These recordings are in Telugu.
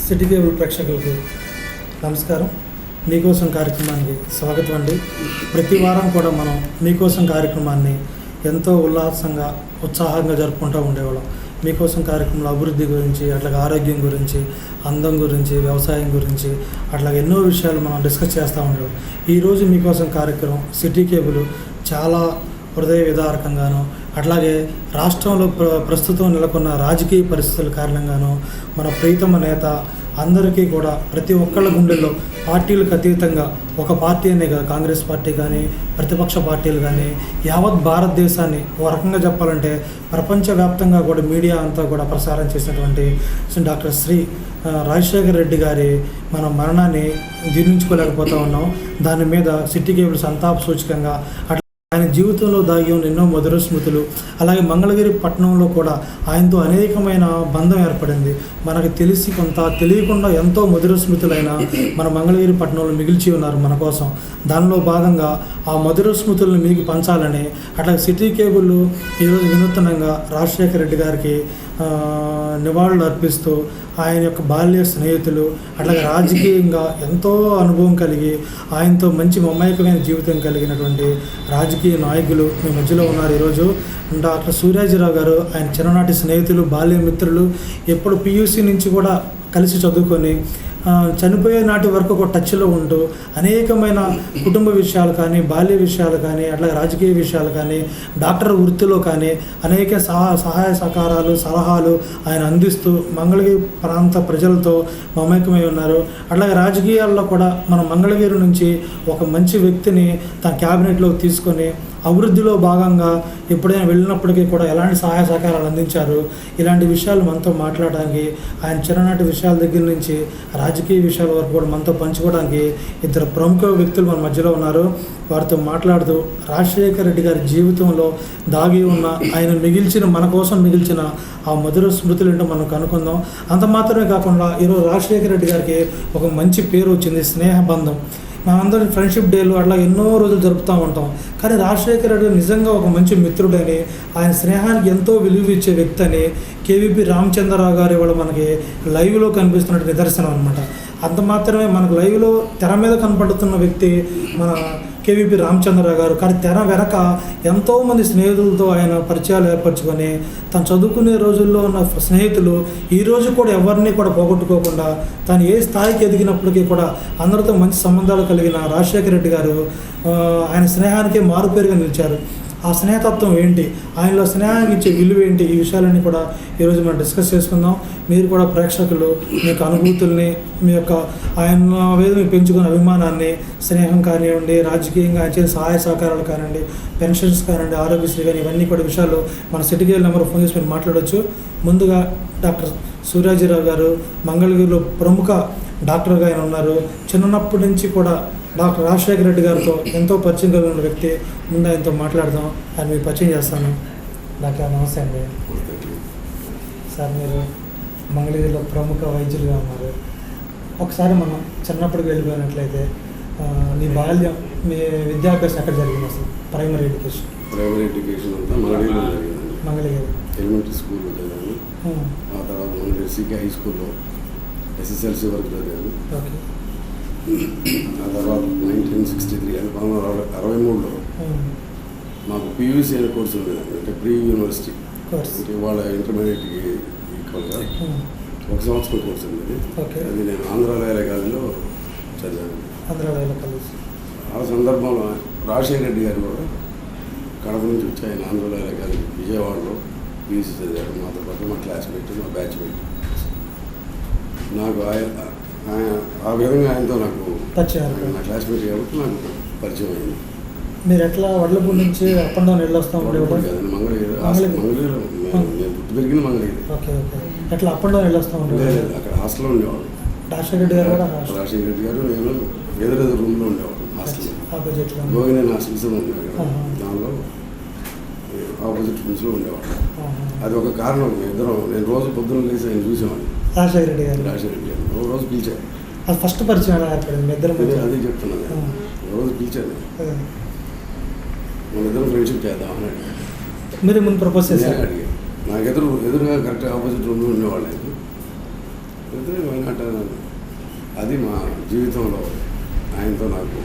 సిటీ కేబుల్ ప్రేక్షకులకి నమస్కారం. మీకోసం కార్యక్రమానికి స్వాగతం అండి. ప్రతి వారం కూడా మనం మీకోసం కార్యక్రమాన్ని ఎంతో ఉత్సాహంగా జరుపుకుంటూ ఉండేవాళ్ళం. మీకోసం కార్యక్రమంలో అభివృద్ధి గురించి, అట్లాగే ఆరోగ్యం గురించి, అందం గురించి, వ్యవసాయం గురించి, అట్లాగే ఎన్నో విషయాలు మనం డిస్కస్ చేస్తూ ఉండేవాళ్ళం. ఈరోజు మీకోసం కార్యక్రమం సిటీ కేబుల్ చాలా హృదయ విదారకంగాను, అట్లాగే రాష్ట్రంలో ప్రస్తుతం నెలకొన్న రాజకీయ పరిస్థితుల కారణంగాను మన ప్రీతమ నేత అందరికీ కూడా ప్రతి ఒక్కళ్ళ గుండెల్లో పార్టీలకు అతీతంగా ఒక పార్టీ అనే కాదు, కాంగ్రెస్ పార్టీ కానీ ప్రతిపక్ష పార్టీలు కానీ యావత్ భారతదేశాన్ని ఒక రకంగా చెప్పాలంటే ప్రపంచవ్యాప్తంగా కూడా మీడియా అంతా కూడా ప్రసారం చేసినటువంటి డాక్టర్ శ్రీ రాజశేఖర రెడ్డి గారి మన మరణాన్ని జీర్ణించుకోలేకపోతూ ఉన్నాం. దాని మీద సిటీ కేబుల్ సంతాప సూచకంగా ఆయన జీవితంలో దాగి ఉన్న ఎన్నో మధుర స్మృతులు, అలాగే మంగళగిరి పట్టణంలో కూడా ఆయనతో అనేకమైన బంధం ఏర్పడింది. మనకు తెలిసి కొంత తెలియకుండా ఎంతో మధుర స్మృతులైన మన మంగళగిరి పట్టణంలో మిగిల్చి ఉన్నారు మన కోసం. దానిలో భాగంగా ఆ మధుర స్మృతులను మీకు పంచాలని అట్లాగే సిటీ కేబుల్ ఈరోజు వినూత్నంగా రాజశేఖర రెడ్డి గారికి నివాళులు అర్పిస్తూ ఆయన యొక్క బాల్య స్నేహితులు, అట్లాగే రాజకీయంగా ఎంతో అనుభవం కలిగి ఆయనతో మంచి మమైకమైన జీవితం కలిగినటువంటి రాజకీయ నాయకులు మీ మధ్యలో ఉన్నారు. ఈరోజు డాక్టర్ సూర్యాజీరావు గారు ఆయన చిన్ననాటి స్నేహితులు, బాల్య మిత్రులు, ఎప్పుడు పియూసీ నుంచి కూడా కలిసి చదువుకొని చనిపోయే నాటి వరకు ఒక టచ్లో ఉంటూ అనేకమైన కుటుంబ విషయాలు కానీ, బాల్య విషయాలు కానీ, అట్లా రాజకీయ విషయాలు కానీ, డాక్టర్ వృత్తిలో కానీ అనేక సహాయ సహకారాలు, సలహాలు ఆయన అందిస్తూ మంగళగిరి ప్రాంత ప్రజలతో మమేకమై ఉన్నారు. అట్లాగే రాజకీయాల్లో కూడా మన మంగళగిరి నుంచి ఒక మంచి వ్యక్తిని తన క్యాబినెట్లో తీసుకొని అభివృద్ధిలో భాగంగా ఎప్పుడైనా వెళ్ళినప్పటికీ కూడా ఎలాంటి సహాయ సహకారాలు అందించారు. ఇలాంటి విషయాలు మనతో మాట్లాడడానికి, ఆయన చిన్ననాటి విషయాల దగ్గర నుంచి రాజకీయ విషయాల వరకు కూడా మనతో పంచుకోవడానికి ఇద్దరు ప్రముఖ వ్యక్తులు మన మధ్యలో ఉన్నారు. వారితో మాట్లాడుతూ రాజశేఖర రెడ్డి గారి జీవితంలో దాగి ఉన్న ఆయన మన కోసం మిగిల్చిన ఆ మధుర స్మృతులు ఏంటో మనం కనుక్కుందాం. అంత మాత్రమే కాకుండా ఈరోజు రాజశేఖర రెడ్డి గారికి ఒక మంచి పేరు వచ్చింది, స్నేహబంధం. మనందరం ఫ్రెండ్షిప్ డేలు అట్లా ఎన్నో రోజులు జరుపుతూ ఉంటాం. కానీ రాజశేఖర రెడ్డి నిజంగా ఒక మంచి మిత్రుడని, ఆయన స్నేహానికి ఎంతో విలువ ఇచ్చే వ్యక్తి అని కేవీపీ రామచంద్రరావు గారు ఇవాళ మనకి లైవ్లో కనిపిస్తున్నట్టు నిదర్శనం అనమాట. అంత మాత్రమే మనకు లైవ్లో తెర మీద కనపడుతున్న వ్యక్తి మన కేవీపీ రామచంద్రరావు గారు. కానీ తెర వెనక ఎంతోమంది స్నేహితులతో ఆయన పరిచయాలు ఏర్పరచుకొని తను చదువుకునే రోజుల్లో ఉన్న స్నేహితులు ఈరోజు కూడా ఎవరిని కూడా పోగొట్టుకోకుండా తను ఏ స్థాయికి ఎదిగినప్పటికీ కూడా అందరితో మంచి సంబంధాలు కలిగిన రాజశేఖర రెడ్డి గారు ఆయన స్నేహానికే మారుపేరుగా నిలిచారు. ఆ స్నేహతత్వం ఏంటి, ఆయనలో స్నేహానికి ఇచ్చే విలువ ఏంటి, ఈ విషయాలన్నీ కూడా ఈరోజు మనం డిస్కస్ చేసుకుందాం. మీరు కూడా ప్రేక్షకులు మీ యొక్క అనుభూతుల్ని, మీ యొక్క ఆయన మీద మీరు పెంచుకున్న అభిమానాన్ని, స్నేహం కానివ్వండి, రాజకీయంగా ఆయన చేసే సహాయ సహకారాలు కానివ్వండి, పెన్షన్స్ కానివ్వండి, ఆరోగ్యశ్రీ కానీ ఇవన్నీ కూడా విషయాలు మన సిటీ కేబుల్ నెంబర్ ఫోన్ చేసి మీరు మాట్లాడవచ్చు. ముందుగా డాక్టర్ సూర్యాజీరావు గారు మంగళగిరిలో ప్రముఖ డాక్టర్గా ఆయన ఉన్నారు. చిన్నప్పటి నుంచి కూడా డాక్టర్ రాజశేఖర రెడ్డి గారితో ఎంతో పరిచయం కలిగిన వ్యక్తి. ముందు ఆయనతో మాట్లాడదాం, ఆయన మీకు పరిచయం చేస్తాను. డాక్టర్ నమస్తే అండి. సార్, మీరు మంగళగిరిలో ప్రముఖ వైద్యులుగా ఉన్నారు. ఒకసారి మనం చిన్నప్పటికి వెళ్ళిపోయినట్లయితే మీ బాల్యం, మీ విద్యాభ్యాసం ఎక్కడ జరిగింది అసలు? ప్రైమరీ ఎడ్యుకేషన్ అంతా మంగళగిరి ఎలిమెంటరీ స్కూల్లో చదివాను. ఆ తర్వాత మంగళగిరి సికే హై స్కూల్లో ఎస్ఎస్ఎల్సీ వరకు చదివాను. ఓకే. ఆ తర్వాత 1963 అంటే 1963లో మాకు పియూసీ అనే కోర్సు ఉండేది, అంటే ప్రీ యూనివర్సిటీ, అంటే వాళ్ళ ఇంటర్మీడియట్కి ఈక్వల్గా 1 సంవత్సరం కోర్సు ఉండేది. అది నేను ఆంధ్రాలయాల కాలేజీలో చదివాను. ఆ సందర్భంలో రాజశేఖర రెడ్డి గారు కూడా కడప నుంచి వచ్చి ఆయన ఆంధ్రాలయాల కాలేజీ విజయవాడలో పియూసీ చదివారు. మాతో పాటు మా క్లాస్మేట్, మా బ్యాచ్మేట్. నాకు ఆ విధంగా ఆయనతో నాకు నా క్లాస్మేట్ కాబట్టి నాకు పరిచయం అయింది. మీరు ఎట్లా వడ్లపూడి నుంచి అప్ అండ్ డౌన్ వెళ్ళొస్తాం? మంగళగిరి నేను పుట్టి పెరిగింది మంగళగిరి. Okay okay. ఎట్లా అప్ అండ్ డౌన్ వెళ్ళొస్తాం? అక్కడ హాస్టల్లో ఉండేవాడు రాజశేఖర రెడ్డి గారు. రాజశేఖర రెడ్డి గారు నేను ఎదురెదురు రూమ్లో ఉండేవాడు. హాస్టల్ గోవిందన్ హాస్టల్స్ ఉండేవాడు. దానిలో ఆపోజిట్ రూమ్స్లో ఉండేవాడు. అది ఒక కారణం. నేను రోజు పొద్దున్న లేసి ఆయన చూసేవాడిని. రాజశేఖర రెడ్డి గారు రోజు పిలిచాను. అది ఫస్ట్ పరిచయం ఏర్పడింది ఇద్దరు? అదే చెప్తున్నాను, రోజు పిలిచాను. మన ఇద్దరు ఫ్రెండ్షిప్ చేద్దామని మీరు ముందు ప్రపోజ్ చేశారు? అడిగాను. నాకు ఎదురుగా కరెక్ట్ ఆపోజిట్ రూమ్లో ఉండేవాళ్ళు. అయితే వైనాట్ అది మా జీవితంలో ఆయనతో నాకు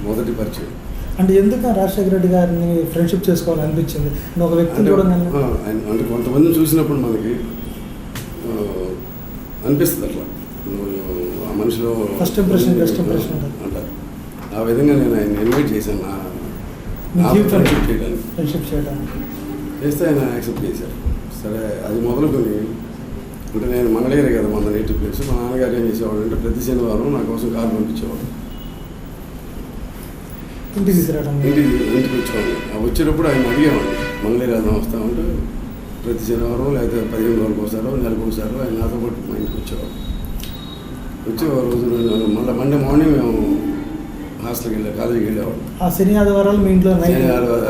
మొదటి పరిచయం. అంటే ఎందుకు రాజశేఖర రెడ్డి గారిని ఫ్రెండ్షిప్ చేసుకోవాలని అనిపించింది? ఒక వ్యక్తిని కూడా అంటే కొంతమందిని చూసినప్పుడు మనకి అనిపిస్తుంది అట్లా, ఆ మనిషిలో ఫస్ట్ ఇంప్రెషన్ బెస్ట్ ఇంప్రెషన్ అంటారు. ఆ విధంగా నేను ఆయన ఇన్వైట్ చేశాను నా ఫ్రెండ్షిప్ చేయడానికి. చేస్తే ఆయన యాక్సెప్ట్ చేశారు. సరే అది మొదలుకొని అంటే నేను మంగళగిరి కదా మన నేటివ్ ప్లేస్. మా నాన్నగారు ఏం చేసేవాడు అంటే ప్రతి శనివారం నా కోసం కారు పంపించేవాడు, ఇంటికి తీసుకురావడం. ఇంటికి వచ్చేవాడు. వచ్చినప్పుడు ఆయన అడిగేవాడు మంగళగిరి వెళ్దాం వస్తామంటే ప్రతి శనివారం లేకపోతే 15 రోజులకు ఒకసారో నెలకు ఒకసారో ఆయన నాతో పాటు మా ఇంటికి వచ్చేవాడు. వచ్చి ఒక రోజు మళ్ళీ మండే మార్నింగ్ మేము హాస్టల్కి కాలేజీకి వెళ్ళేవాడు. ఆ శని ఆదివారాలు మీ ఇంట్లో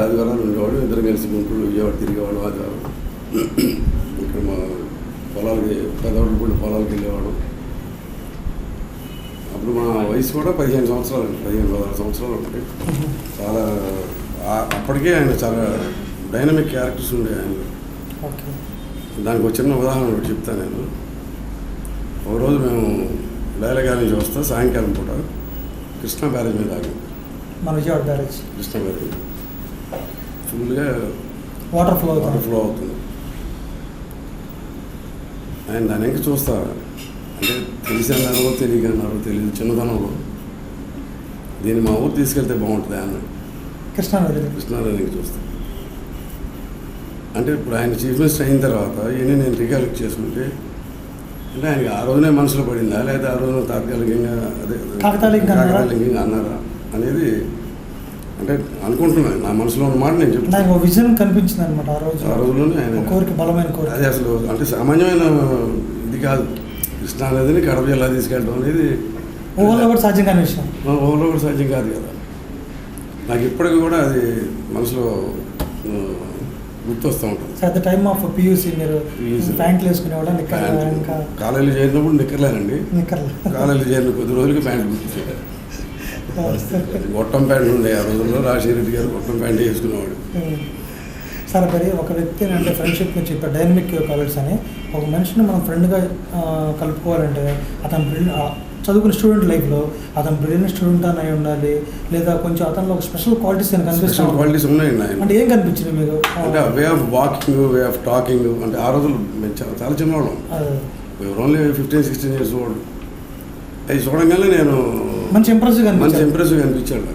ఆదివారాలు ఉండేవాడు. ఇద్దరు కలిసి గుంటూరు విజయవాడ తిరిగేవాడు. ఆదివారం ఇక్కడ మా పొలాలకి పెద్దవాళ్ళు పొలాలకు వెళ్ళేవాడు. అప్పుడు మా వయసు కూడా 15 సంవత్సరాలు, 15-16 సంవత్సరాలు ఉంటాయి. చాలా అప్పటికే ఆయన చాలా డైనమిక్ క్యారెక్టర్స్ ఉండే ఆయన. దానికి ఒక చిన్న ఉదాహరణ ఒకటి చెప్తాను నేను. ఒకరోజు మేము డైలగారి నుంచి వస్తా సాయంకాలం పూట కృష్ణా బ్యారేజ్ మీద ఆగాం. మన విజయవాడ బ్యారేజ్, కృష్ణా బ్యారేజ్ ఫుల్గా వాటర్ ఫ్లో అవుతుంది. ఆయన దాని ఇంకా చూస్తా అంటే తెలిసి అన్నారో తెలియకన్నారో తెలియదు చిన్నతనంలో, దీన్ని మా ఊరు తీసుకెళ్తే బాగుంటుంది అన్న కృష్ణానదికి చూస్తా. అంటే ఇప్పుడు ఆయన చీఫ్ మినిస్టర్ అయిన తర్వాత ఇవన్నీ నేను రికలెక్ట్ చేసుకుంటే అంటే ఆయనకి ఆ రోజునే మనసులో పడిందా లేదా ఆ రోజున తాత్కాలికంగా అదే కాకతాళికంగా అన్నారా అనేది అంటే అనుకుంటున్నాను. నా మనసులో ఉన్న మాట నేను చెప్తాను. విజన్ కనిపించింది అనమాట ఆ రోజులోనే ఆయన కోరిక, బలమైన కోరిక. అది అసలు అంటే సామాన్యమైన ఇది కాదు. కృష్ణా నదిని కడప జిల్లా తీసుకెళ్ళడం అనేది ఊళ్ళో కూడా సాధ్యం కాని విషయం. ఊళ్ళో కూడా సాధ్యం కాదు కదా. నాకు ఇప్పటికి కూడా అది మనసులో గుర్తొస్తూ ఉంటుంది. At the time of PUC మీరు ప్యాంట్లు వేసుకునేవాళ్ళ? కాలేజీలో చేరినప్పుడు నిక్కర్లేనండి, కాలేజీలో చేరిన కొద్ది రోజులకి ప్యాంట్లు గుర్తు. గొట్టం ప్యాంట్లు ఉండే ఆ రోజుల్లో. రాజశేఖర రెడ్డి గారు గొట్టం ప్యాంట్ వేసుకునేవాడు. సరే మరి ఒక వ్యక్తిని అంటే ఫ్రెండ్షిప్ నుంచి చెప్పారు డైనమిక్ క్వాలిటీస్ అని. ఒక మనిషిని మనం ఫ్రెండ్గా కలుపుకోవాలంటే అతను చదువుకున్న స్టూడెంట్ లైఫ్లో అతను బ్రిలియంట్ స్టూడెంట్ అని అయి ఉండాలి, లేదా కొంచెం అతనిలో ఒక స్పెషల్ క్వాలిటీస్ అని కనిపిస్తాయి. క్వాలిటీస్ ఉన్నాయండి ఆయన. అంటే ఏం కనిపించింది మీకు? అంటే way of walking, way of talking. అంటే ఆ రోజులు చాలా చిన్నవాళ్ళం, ఓన్లీ 15-16 years ఓల్డ్. అది చూడంగానే నేను మంచి ఇంప్రెసివ్గా అనిపించాడు.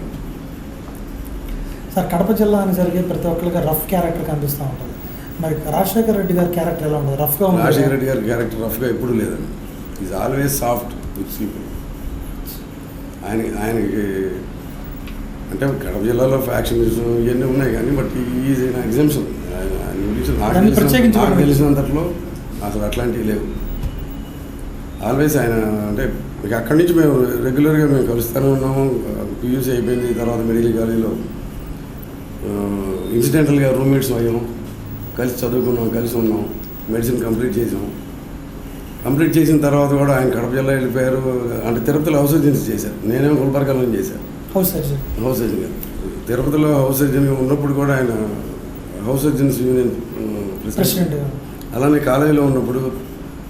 సార్ కడప జిల్లా అనేసరికి ప్రతి ఒక్కరికి రఫ్ క్యారెక్టర్ కనిపిస్తూ ఉంటుంది. మరి రాజశేఖర రెడ్డి గారి క్యారెక్టర్ ఎలా ఉంటుంది? రఫ్గా ఉంటుంది? రాజశేఖర రెడ్డి గారి క్యారెక్టర్ రఫ్గా ఎప్పుడూ లేదండి. Is always soft with people. ఆయనకి అంటే కడప జిల్లాలో ఫ్యాక్షన్స్ ఇవన్నీ ఉన్నాయి కానీ బట్ ఈజ్ ఇన్ ఎగ్జామ్షన్. నాకు తెలిసినంతట్లో అసలు అట్లాంటివి లేవు. ఆల్వేస్ ఆయన అంటే అక్కడి నుంచి మేము రెగ్యులర్గా మేము కలుస్తూనే ఉన్నాము. పియూసీ అయిపోయింది, తర్వాత మెడికల్ కాలేజీలో ఇన్సిడెంటల్గా రూమ్మేట్స్ అయ్యాము, కలిసి చదువుకున్నాం, కలిసి ఉన్నాం, మెడిసిన్ కంప్లీట్ చేసాం. కంప్లీట్ చేసిన తర్వాత కూడా ఆయన కడప జిల్లా వెళ్ళిపోయారు. అంటే తిరుపతిలో హౌస్ సర్జన్సీ చేశారు, నేనేమో గుల్బర్గాలో చేశాను హౌస్ సర్జన్. తిరుపతిలో హౌస్ సర్జన్గా ఉన్నప్పుడు కూడా ఆయన హౌస్ సర్జన్స్ యూనియన్ ప్రెసిడెంట్, అలానే కాలేజీలో ఉన్నప్పుడు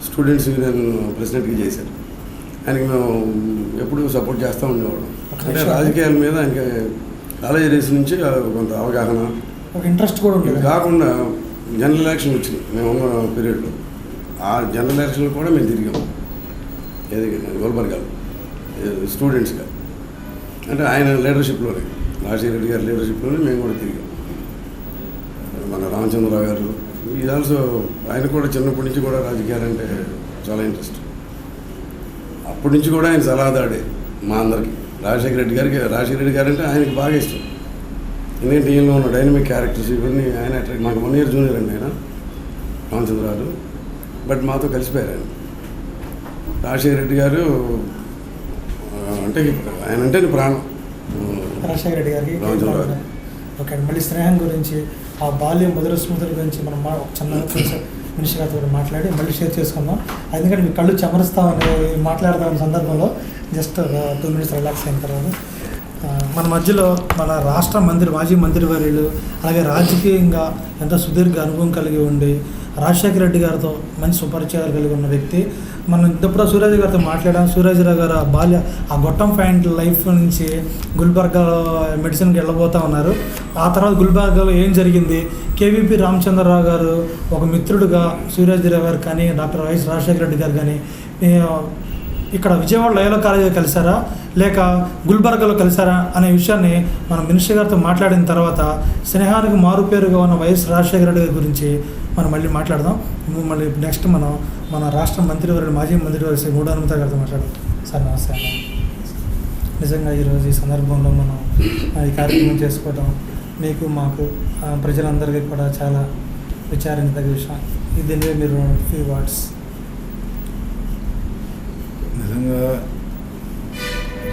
స్టూడెంట్స్ యూనియన్ ప్రెసిడెంట్గా చేశారు. ఆయనకి మేము ఎప్పుడు సపోర్ట్ చేస్తూ ఉండేవాళ్ళం. అంటే రాజకీయాల మీద ఆయనకి కాలేజీ రేస్ నుంచి కొంత అవగాహన, ఇంట్రెస్ట్ కూడా ఉంటుంది. కాకుండా జనరల్ ఎలక్షన్ వచ్చింది మేము ఉన్న పీరియడ్లో. ఆ జనరల్ ఎలక్షన్లో కూడా మేము తిరిగాము ఏది గుల్బర్గాలో స్టూడెంట్స్గా. అంటే ఆయన లీడర్షిప్లోనే, రాజశేఖర రెడ్డి గారి లీడర్షిప్లోనే మేము కూడా తిరిగాం. మన రామచంద్రరావు గారు ఇది ఆల్సో ఆయన కూడా చిన్నప్పటి నుంచి కూడా రాజకీయాలంటే చాలా ఇంట్రెస్ట్. అప్పటి నుంచి కూడా ఆయన సలహాదాడే మా అందరికీ. రాజశేఖర రెడ్డి గారు అంటే ఆయనకి బాగా ఇష్టం. ఎందుకంటే ఈయనలో ఉన్న డైనమిక్ క్యారెక్టర్స్ ఇవన్నీ ఆయన మాకు 1 year జూనియర్ అండి ఆయన రామచంద్రరావు. బట్ మాతో కలిసిపోయారు ఆయన. రాజశేఖర రెడ్డి గారు అంటే ఆయన అంటే ప్రాణం రాజశేఖర రెడ్డి గారికి. రామచంద్రరావు ఓకే, మళ్ళీ స్నేహం గురించి, ఆ బాల్యం మధుర స్మృతుల గురించి మనం చిన్న మనిషి గారితో మాట్లాడి మళ్ళీ షేర్ చేసుకుందాం. ఎందుకంటే మీ కళ్ళు చెమరుస్తామని మాట్లాడదాం సందర్భంలో జస్ట్ 2 minutes రిలాక్స్ అయిన తర్వాత మన మధ్యలో మన రాష్ట్ర మాజీ మంత్రివర్యులు అలాగే రాజకీయంగా ఎంతో సుదీర్ఘ అనుభవం కలిగి ఉండి రాజశేఖర రెడ్డి గారితో మంచి సుపరిచయాలు కలిగి ఉన్న వ్యక్తి. మనం ఇంతప్పుడు సూరజ్ గారితో మాట్లాడాం. సూరజ్రావు గారు ఆ గొట్టం ఫ్యాంట్ లైఫ్ నుంచి గుల్బర్గా మెడిసిన్కి వెళ్ళబోతూ ఉన్నారు. ఆ తర్వాత గుల్బర్గాలో ఏం జరిగింది, కేవీపీ రామచంద్రరావు గారు ఒక మిత్రుడుగా సూరజ్రావు గారు కానీ డాక్టర్ వైఎస్ రాజశేఖర రెడ్డి గారు కానీ ఇక్కడ విజయవాడ లయోలా కాలేజీలో కలిసారా లేక గుల్బర్గాలో కలిసారా అనే విషయాన్ని మనం మినిస్టర్ గారితో మాట్లాడిన తర్వాత స్నేహానికి మారుపేరుగా ఉన్న వైఎస్ రాజశేఖర రెడ్డి గారి గురించి మనం మళ్ళీ మాట్లాడదాం. మళ్ళీ నెక్స్ట్ మన రాష్ట్ర మంత్రివర్యులు మాజీ మంత్రివర్యులు శ్రీ మూడా హనుమంతరావు గారితో మాట్లాడదాం. సార్ నమస్తే అన్న. నిజంగా ఈరోజు ఈ సందర్భంలో మనం ఈ కార్యక్రమం చేసుకోవడం మీకు మాకు ప్రజలందరికీ కూడా చాలా విచారించదగ్గ విషయం. దీనివే మీరు ఫ్యూ వర్డ్స్. నిజంగా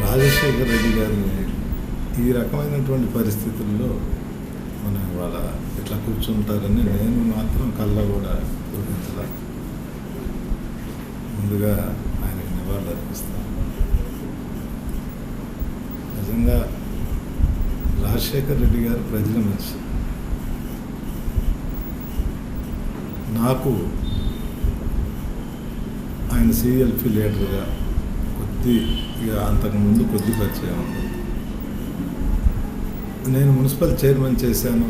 రాజశేఖర రెడ్డి గారిని ఈ రకమైనటువంటి పరిస్థితుల్లో మనం ఇవాళ ఇట్లా కూర్చుంటారని నేను మాత్రం కళ్ళ కూడా ఊహించలే. ముందుగా ఆయనకి నివాళులు అర్పిస్తాను. నిజంగా రాజశేఖర రెడ్డి గారు ప్రజల మనిషి. నాకు ఆయన సిఎల్పి లీడర్గా అంతకుముందు కొద్ది పరిచయం ఉంది. నేను మున్సిపల్ చైర్మన్ చేశాను,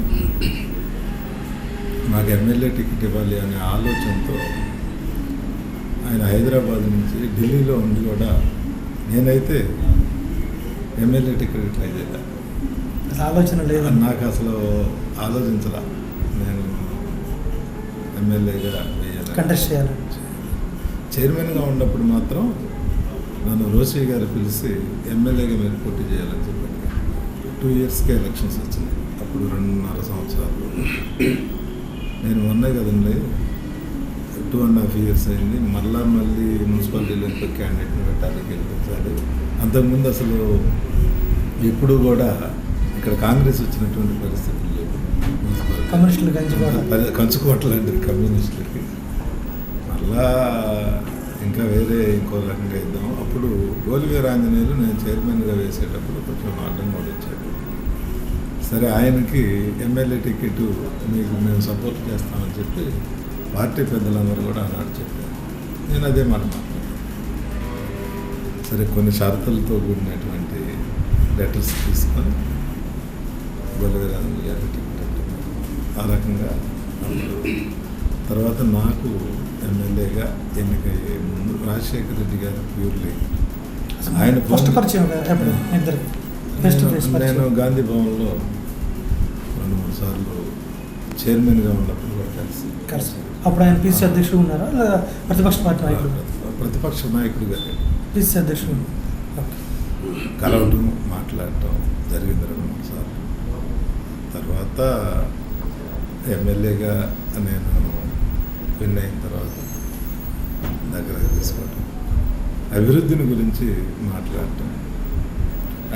నాకు ఎమ్మెల్యే టికెట్ ఇవ్వాలి అనే ఆలోచనతో ఆయన హైదరాబాద్ నుంచి ఢిల్లీలో ఉండి కూడా నేనైతే ఎమ్మెల్యే టికెట్ ట్రై చేయాలి ఆలోచన లేదు. నాకు అసలు ఆలోచించరా నేను ఎమ్మెల్యేగా వేయాలి కంటెస్ట్ చేయాలి. చైర్మన్గా ఉన్నప్పుడు మాత్రం నన్ను రోసయ్య గారు పిలిచి ఎమ్మెల్యేగా మీరు పోటీ చేయాలని చెప్పారు. 2 ఇయర్స్కే ఎలక్షన్స్ వచ్చినాయి. అప్పుడు 2.5 సంవత్సరాలు. నేను మొన్నే కదండి 2.5 ఇయర్స్ అయింది. మళ్ళీ మున్సిపాలిటీలో క్యాండిడేట్ని పెట్టాలి, గెలిపించాలి. అంతకుముందు అసలు ఇప్పుడు కూడా ఇక్కడ కాంగ్రెస్ వచ్చినటువంటి పరిస్థితులు లేవు. కమ్యూనిస్టులు కంచుకోవట్లండి కమ్యూనిస్టులకి. మళ్ళా ఇంకా ఇంకో రకంగా ఇద్దాం. అప్పుడు గోలివేర ఆంజనేయులు నేను చైర్మన్గా వేసేటప్పుడు కొంచెం అడ్డం కూడా వచ్చాడు. సరే ఆయనకి ఎమ్మెల్యే టికెట్ మీకు మేము సపోర్ట్ చేస్తామని చెప్పి పార్టీ పెద్దలందరూ కూడా ఆనాడు చెప్పారు. నేను అదే మాట మాట్లాడాను. సరే కొన్ని షరతులతో కూడినటువంటి లెటర్స్ తీసుకొని గోలివేర ఆంజనేయులు గారి టికెట్ అంటున్నారు. ఆ రకంగా తర్వాత నాకు ఎమ్మెల్యేగా ఎన్నికయ్యే ముందు రాజశేఖర రెడ్డి గారు ప్యూర్లీ ఆయన నేను గాంధీ భవన్లో 2-3 సార్లు చైర్మన్గా ఉన్నప్పుడు కూడా కలిసి. అప్పుడు ఆయన పిసి అధ్యక్షుడు ఉన్నారా లేదా ప్రతిపక్ష పార్టీ నాయకుడు? ప్రతిపక్ష నాయకుడు గారు పిసి అధ్యక్షుడు కలవటం మాట్లాడటం జరిగింది 2-3 సార్లు. తర్వాత ఎమ్మెల్యేగా నేను విన్ అయిన తర్వాత దగ్గరకు తీసుకోవటం, అభివృద్ధిని గురించి మాట్లాడటం.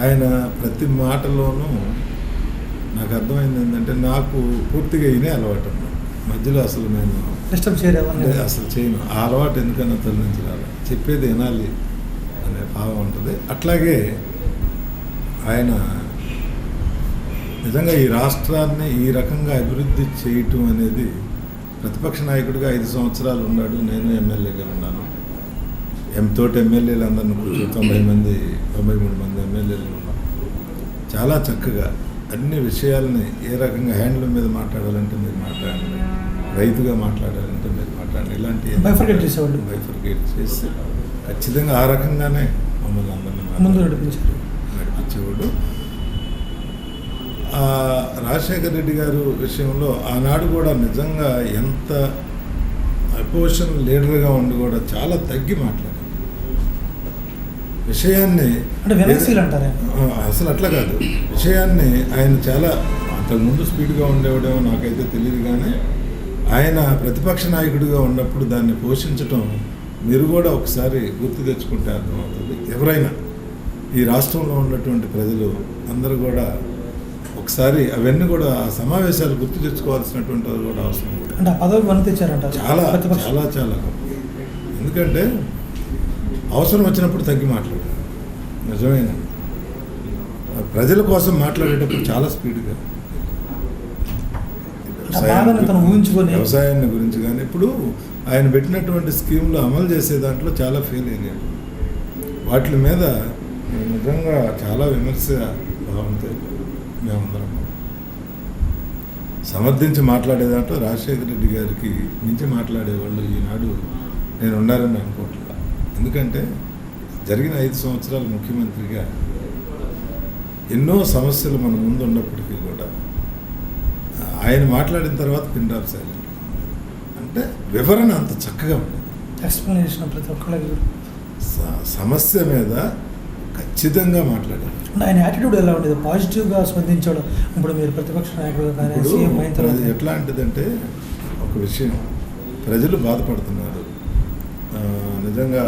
ఆయన ప్రతి మాటలోనూ నాకు అర్థమైంది ఏంటంటే నాకు పూర్తిగా ఈయనే అలవాటు ఉంది. మధ్యలో అసలు నేను అసలు చేయను. ఆ అలవాటు ఎందుకన్నా తొలగించాలి, చెప్పేది వినాలి అనే భావం ఉంటుంది. అట్లాగే ఆయన నిజంగా ఈ రాష్ట్రాన్ని ఈ రకంగా అభివృద్ధి చేయటం అనేది, ప్రతిపక్ష నాయకుడిగా 5 సంవత్సరాలు ఉన్నాడు. నేను ఎమ్మెల్యేగా ఉన్నాను. తోటి ఎమ్మెల్యేలు అందరిని కూర్చొని 93 మంది ఎమ్మెల్యేలు ఉన్నాం. చాలా చక్కగా అన్ని విషయాలని ఏ రకంగా హ్యాండ్లూమ్ మీద మాట్లాడాలంటే మీరు మాట్లాడండి, రైతుగా మాట్లాడాలంటే మీరు మాట్లాడండి, ఇలాంటి బైఫర్కేట్ చేసి ఖచ్చితంగా ఆ రకంగానే మమ్మల్ని అందరినీ నడిపించేవాడు. రాజశేఖర రెడ్డి గారు విషయంలో ఆనాడు కూడా నిజంగా ఎంత అపోజిషన్ లీడర్గా ఉండి కూడా చాలా తగ్గి మాట్లాడారు. విషయాన్ని అసలు అట్లా కాదు, విషయాన్ని ఆయన చాలా అంతకుముందు స్పీడ్గా ఉండేవాడేమో నాకైతే తెలియదు. కానీ ఆయన ప్రతిపక్ష నాయకుడిగా ఉన్నప్పుడు దాన్ని పోషించటం మీరు కూడా ఒకసారి గుర్తు తెచ్చుకుంటే అర్థమవుతుంది. ఎవరైనా ఈ రాష్ట్రంలో ఉన్నటువంటి ప్రజలు అందరూ కూడా ఒకసారి అవన్నీ కూడా ఆ సమావేశాలు గుర్తు తెచ్చుకోవాల్సినటువంటి వాళ్ళు కూడా అవసరం. అంటే ఆ పదవి వన్ తెచ్చారంట చాలా చాలా చాలా. ఎందుకంటే అవసరం వచ్చినప్పుడు తగ్గి మాట్లాడారు. నిజమైన ప్రజల కోసం మాట్లాడేటప్పుడు చాలా స్పీడ్గా బాధను తను ఊహించుకొని వ్యవసాయాన్ని గురించి కానీ ఇప్పుడు ఆయన పెట్టినటువంటి స్కీమ్లు అమలు చేసే దాంట్లో చాలా ఫెయిల్ అయినాడు. వాటి మీద నిజంగా చాలా విమర్శ భావంతో మేమందరం సమర్థించి మాట్లాడే దాంట్లో రాజశేఖర రెడ్డి గారికి మించి మాట్లాడేవాళ్ళు ఈనాడు నేను ఉన్నారని అనుకోవట్లేదు. ఎందుకంటే జరిగిన 5 సంవత్సరాలు ముఖ్యమంత్రిగా ఎన్నో సమస్యలు మన ముందు ఉన్నప్పటికీ కూడా ఆయన మాట్లాడిన తర్వాత పిన్ డ్రాప్ సైలెంట్ అంటే వివరణ అంత చక్కగా ఉండేది. ఎక్స్ప్లెనేషన్ ప్రతి ఒక్కరికి సమస్య మీద ఖచ్చితంగా మాట్లాడారు. ఆయన యాటిట్యూడ్ ఎలా ఉండేది? పాజిటివ్గా స్పందించాడు. ఇప్పుడు మీరు ప్రతిపక్ష నాయకుడు కానీ సీఎం అయిన తర్వాత ఎట్లాంటిదంటే ఒక విషయం, ప్రజలు బాధపడుతున్నారు. నిజంగా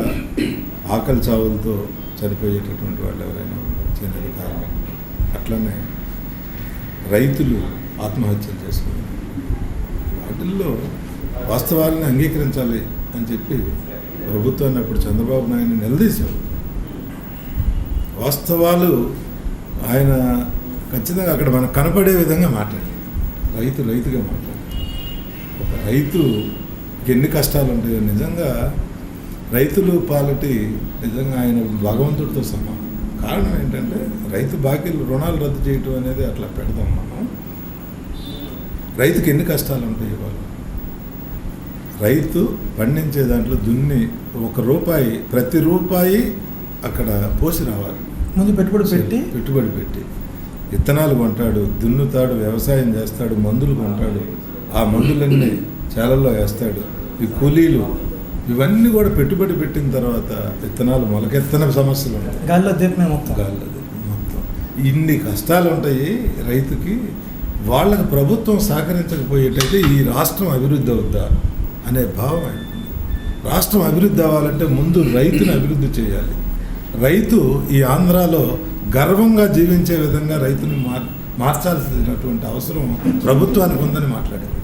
ఆకలి చావులతో చనిపోయేటటువంటి వాళ్ళు ఎవరైనా చేనేత కార్మికులు, అట్లనే రైతులు ఆత్మహత్యలు చేసుకున్నారు. వాటిల్లో వాస్తవాలను అంగీకరించాలి అని చెప్పి ప్రభుత్వాన్ని అప్పుడు చంద్రబాబు నాయుడు నిలదీశారు. వాస్తవాలు ఆయన ఖచ్చితంగా అక్కడ మనకు కనపడే విధంగా మాట్లాడారు. రైతుగా మాట్లాడారు. ఒక రైతుకి ఎన్ని కష్టాలు ఉంటాయో నిజంగా రైతులు పాలిటి నిజంగా ఆయన భగవంతుడితో సమానం. కారణం ఏంటంటే రైతు బాకీలు రుణాలు రద్దు చేయటం అనేది అట్లా పెడదాం మనం. రైతుకి ఎన్ని కష్టాలు ఉంటాయి ఇవాళ. రైతు పండించే దాంట్లో దున్ని ₹1 ప్రతి రూపాయి అక్కడ పోసి రావాలి. ముందు పెట్టుబడి పెట్టి విత్తనాలు కొంటాడు, దున్నుతాడు, వ్యవసాయం చేస్తాడు, మందులు కొంటాడు, ఆ మందులన్నీ చేలల్లో వేస్తాడు. ఈ కూలీలు ఇవన్నీ కూడా పెట్టుబడి పెట్టిన తర్వాత విత్తనాలు మొలకెత్తన సమస్యలు ఉంటాయి. గాల్లో దీపమే మొత్తం ఇన్ని కష్టాలు ఉంటాయి రైతుకి. వాళ్ళకి ప్రభుత్వం సహకరించకపోయేటైతే ఈ రాష్ట్రం అభివృద్ధి అవుద్దా అనే భావం ఆయనకుంది. రాష్ట్రం అభివృద్ధి అవ్వాలంటే ముందు రైతుని అభివృద్ధి చేయాలి. రైతు ఈ ఆంధ్రాలో గర్వంగా జీవించే విధంగా రైతుని మార్చాల్సినటువంటి అవసరం ప్రభుత్వానికి ఉందని మాట్లాడింది.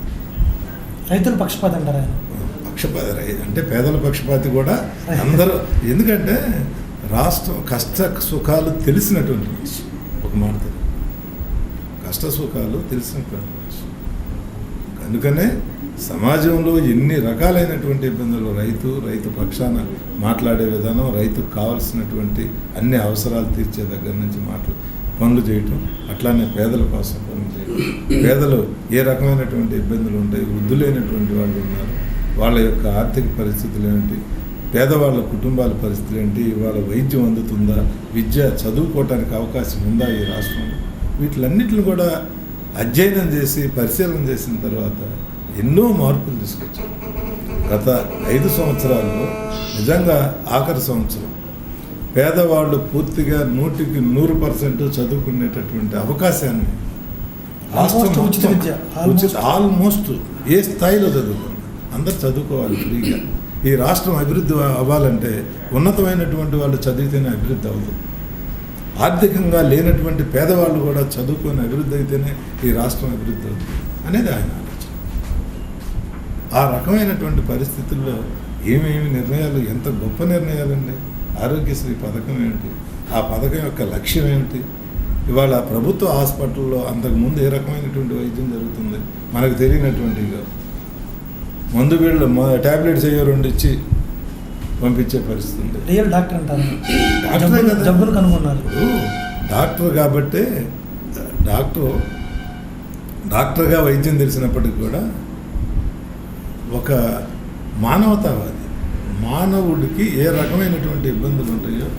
రైతుల పక్షపాతి అంటారు ఆయన. పక్షపాతి అంటే పేదల పక్షపాతి కూడా అందరూ. ఎందుకంటే రాష్ట్రం కష్ట సుఖాలు తెలిసినటువంటి మనిషి. ఒక మాట కష్ట సుఖాలు తెలిసినటువంటి మనిషి. అందుకనే సమాజంలో ఎన్ని రకాలైనటువంటి ఇబ్బందులు రైతు పక్షాన మాట్లాడే విధానం, రైతుకు కావాల్సినటువంటి అన్ని అవసరాలు తీర్చే దగ్గర నుంచి పనులు చేయటం, అట్లానే పేదల కోసం పనులు చేయటం. పేదలు ఏ రకమైనటువంటి ఇబ్బందులు ఉంటాయి, వృద్ధులైనటువంటి వాళ్ళు ఉన్నారు, వాళ్ళ యొక్క ఆర్థిక పరిస్థితులు ఏంటి, పేదవాళ్ళ కుటుంబాల పరిస్థితులు ఏంటి, ఇవాళ వైద్యం అందుతుందా, విద్య చదువుకోవటానికి అవకాశం ఉందా ఈ రాష్ట్రంలో, వీటిలన్నిటిని కూడా అధ్యయనం చేసి పరిశీలన చేసిన తర్వాత ఎన్నో మార్పులు తీసుకొచ్చారు. గత 5 సంవత్సరాల్లో నిజంగా ఆఖరి సంవత్సరం పేదవాళ్ళు పూర్తిగా 100% చదువుకునేటటువంటి అవకాశాన్ని ఆల్మోస్ట్ ఏ స్థాయిలో చదువుకోండి, అందరు చదువుకోవాలి ఫ్రీగా. ఈ రాష్ట్రం అభివృద్ధి అవ్వాలంటే ఉన్నతమైనటువంటి వాళ్ళు చదివితేనే అభివృద్ధి అవుతుంది. ఆర్థికంగా లేనటువంటి పేదవాళ్ళు కూడా చదువుకొని అభివృద్ధి అయితేనే ఈ రాష్ట్రం అభివృద్ధి అవుతుంది అనేది ఆయన ఆలోచన. ఆ రకమైనటువంటి పరిస్థితుల్లో ఏమేమి నిర్ణయాలు, ఎంత గొప్ప నిర్ణయాలండి. ఆరోగ్యశ్రీ పథకం ఏమిటి, ఆ పథకం యొక్క లక్ష్యం ఏమిటి, ఇవాళ ప్రభుత్వ హాస్పిటల్లో అంతకుముందు ఏ రకమైనటువంటి వైద్యం జరుగుతుంది మనకు తెలియనటువంటి మందు బిళ్ళ ట్యాబ్లెట్స్ అయ్యో 2 ఇచ్చి పంపించే పరిస్థితి ఉంది. రియల్ డాక్టర్ అంటారు, జబ్బులు కనుగొన్నారు. డాక్టర్ కాబట్టే డాక్టర్గా వైద్యం తెలిసినప్పటికీ కూడా ఒక మానవతావాది, మానవుడికి ఏ రకమైనటువంటి ఇబ్బందులు ఉంటాయో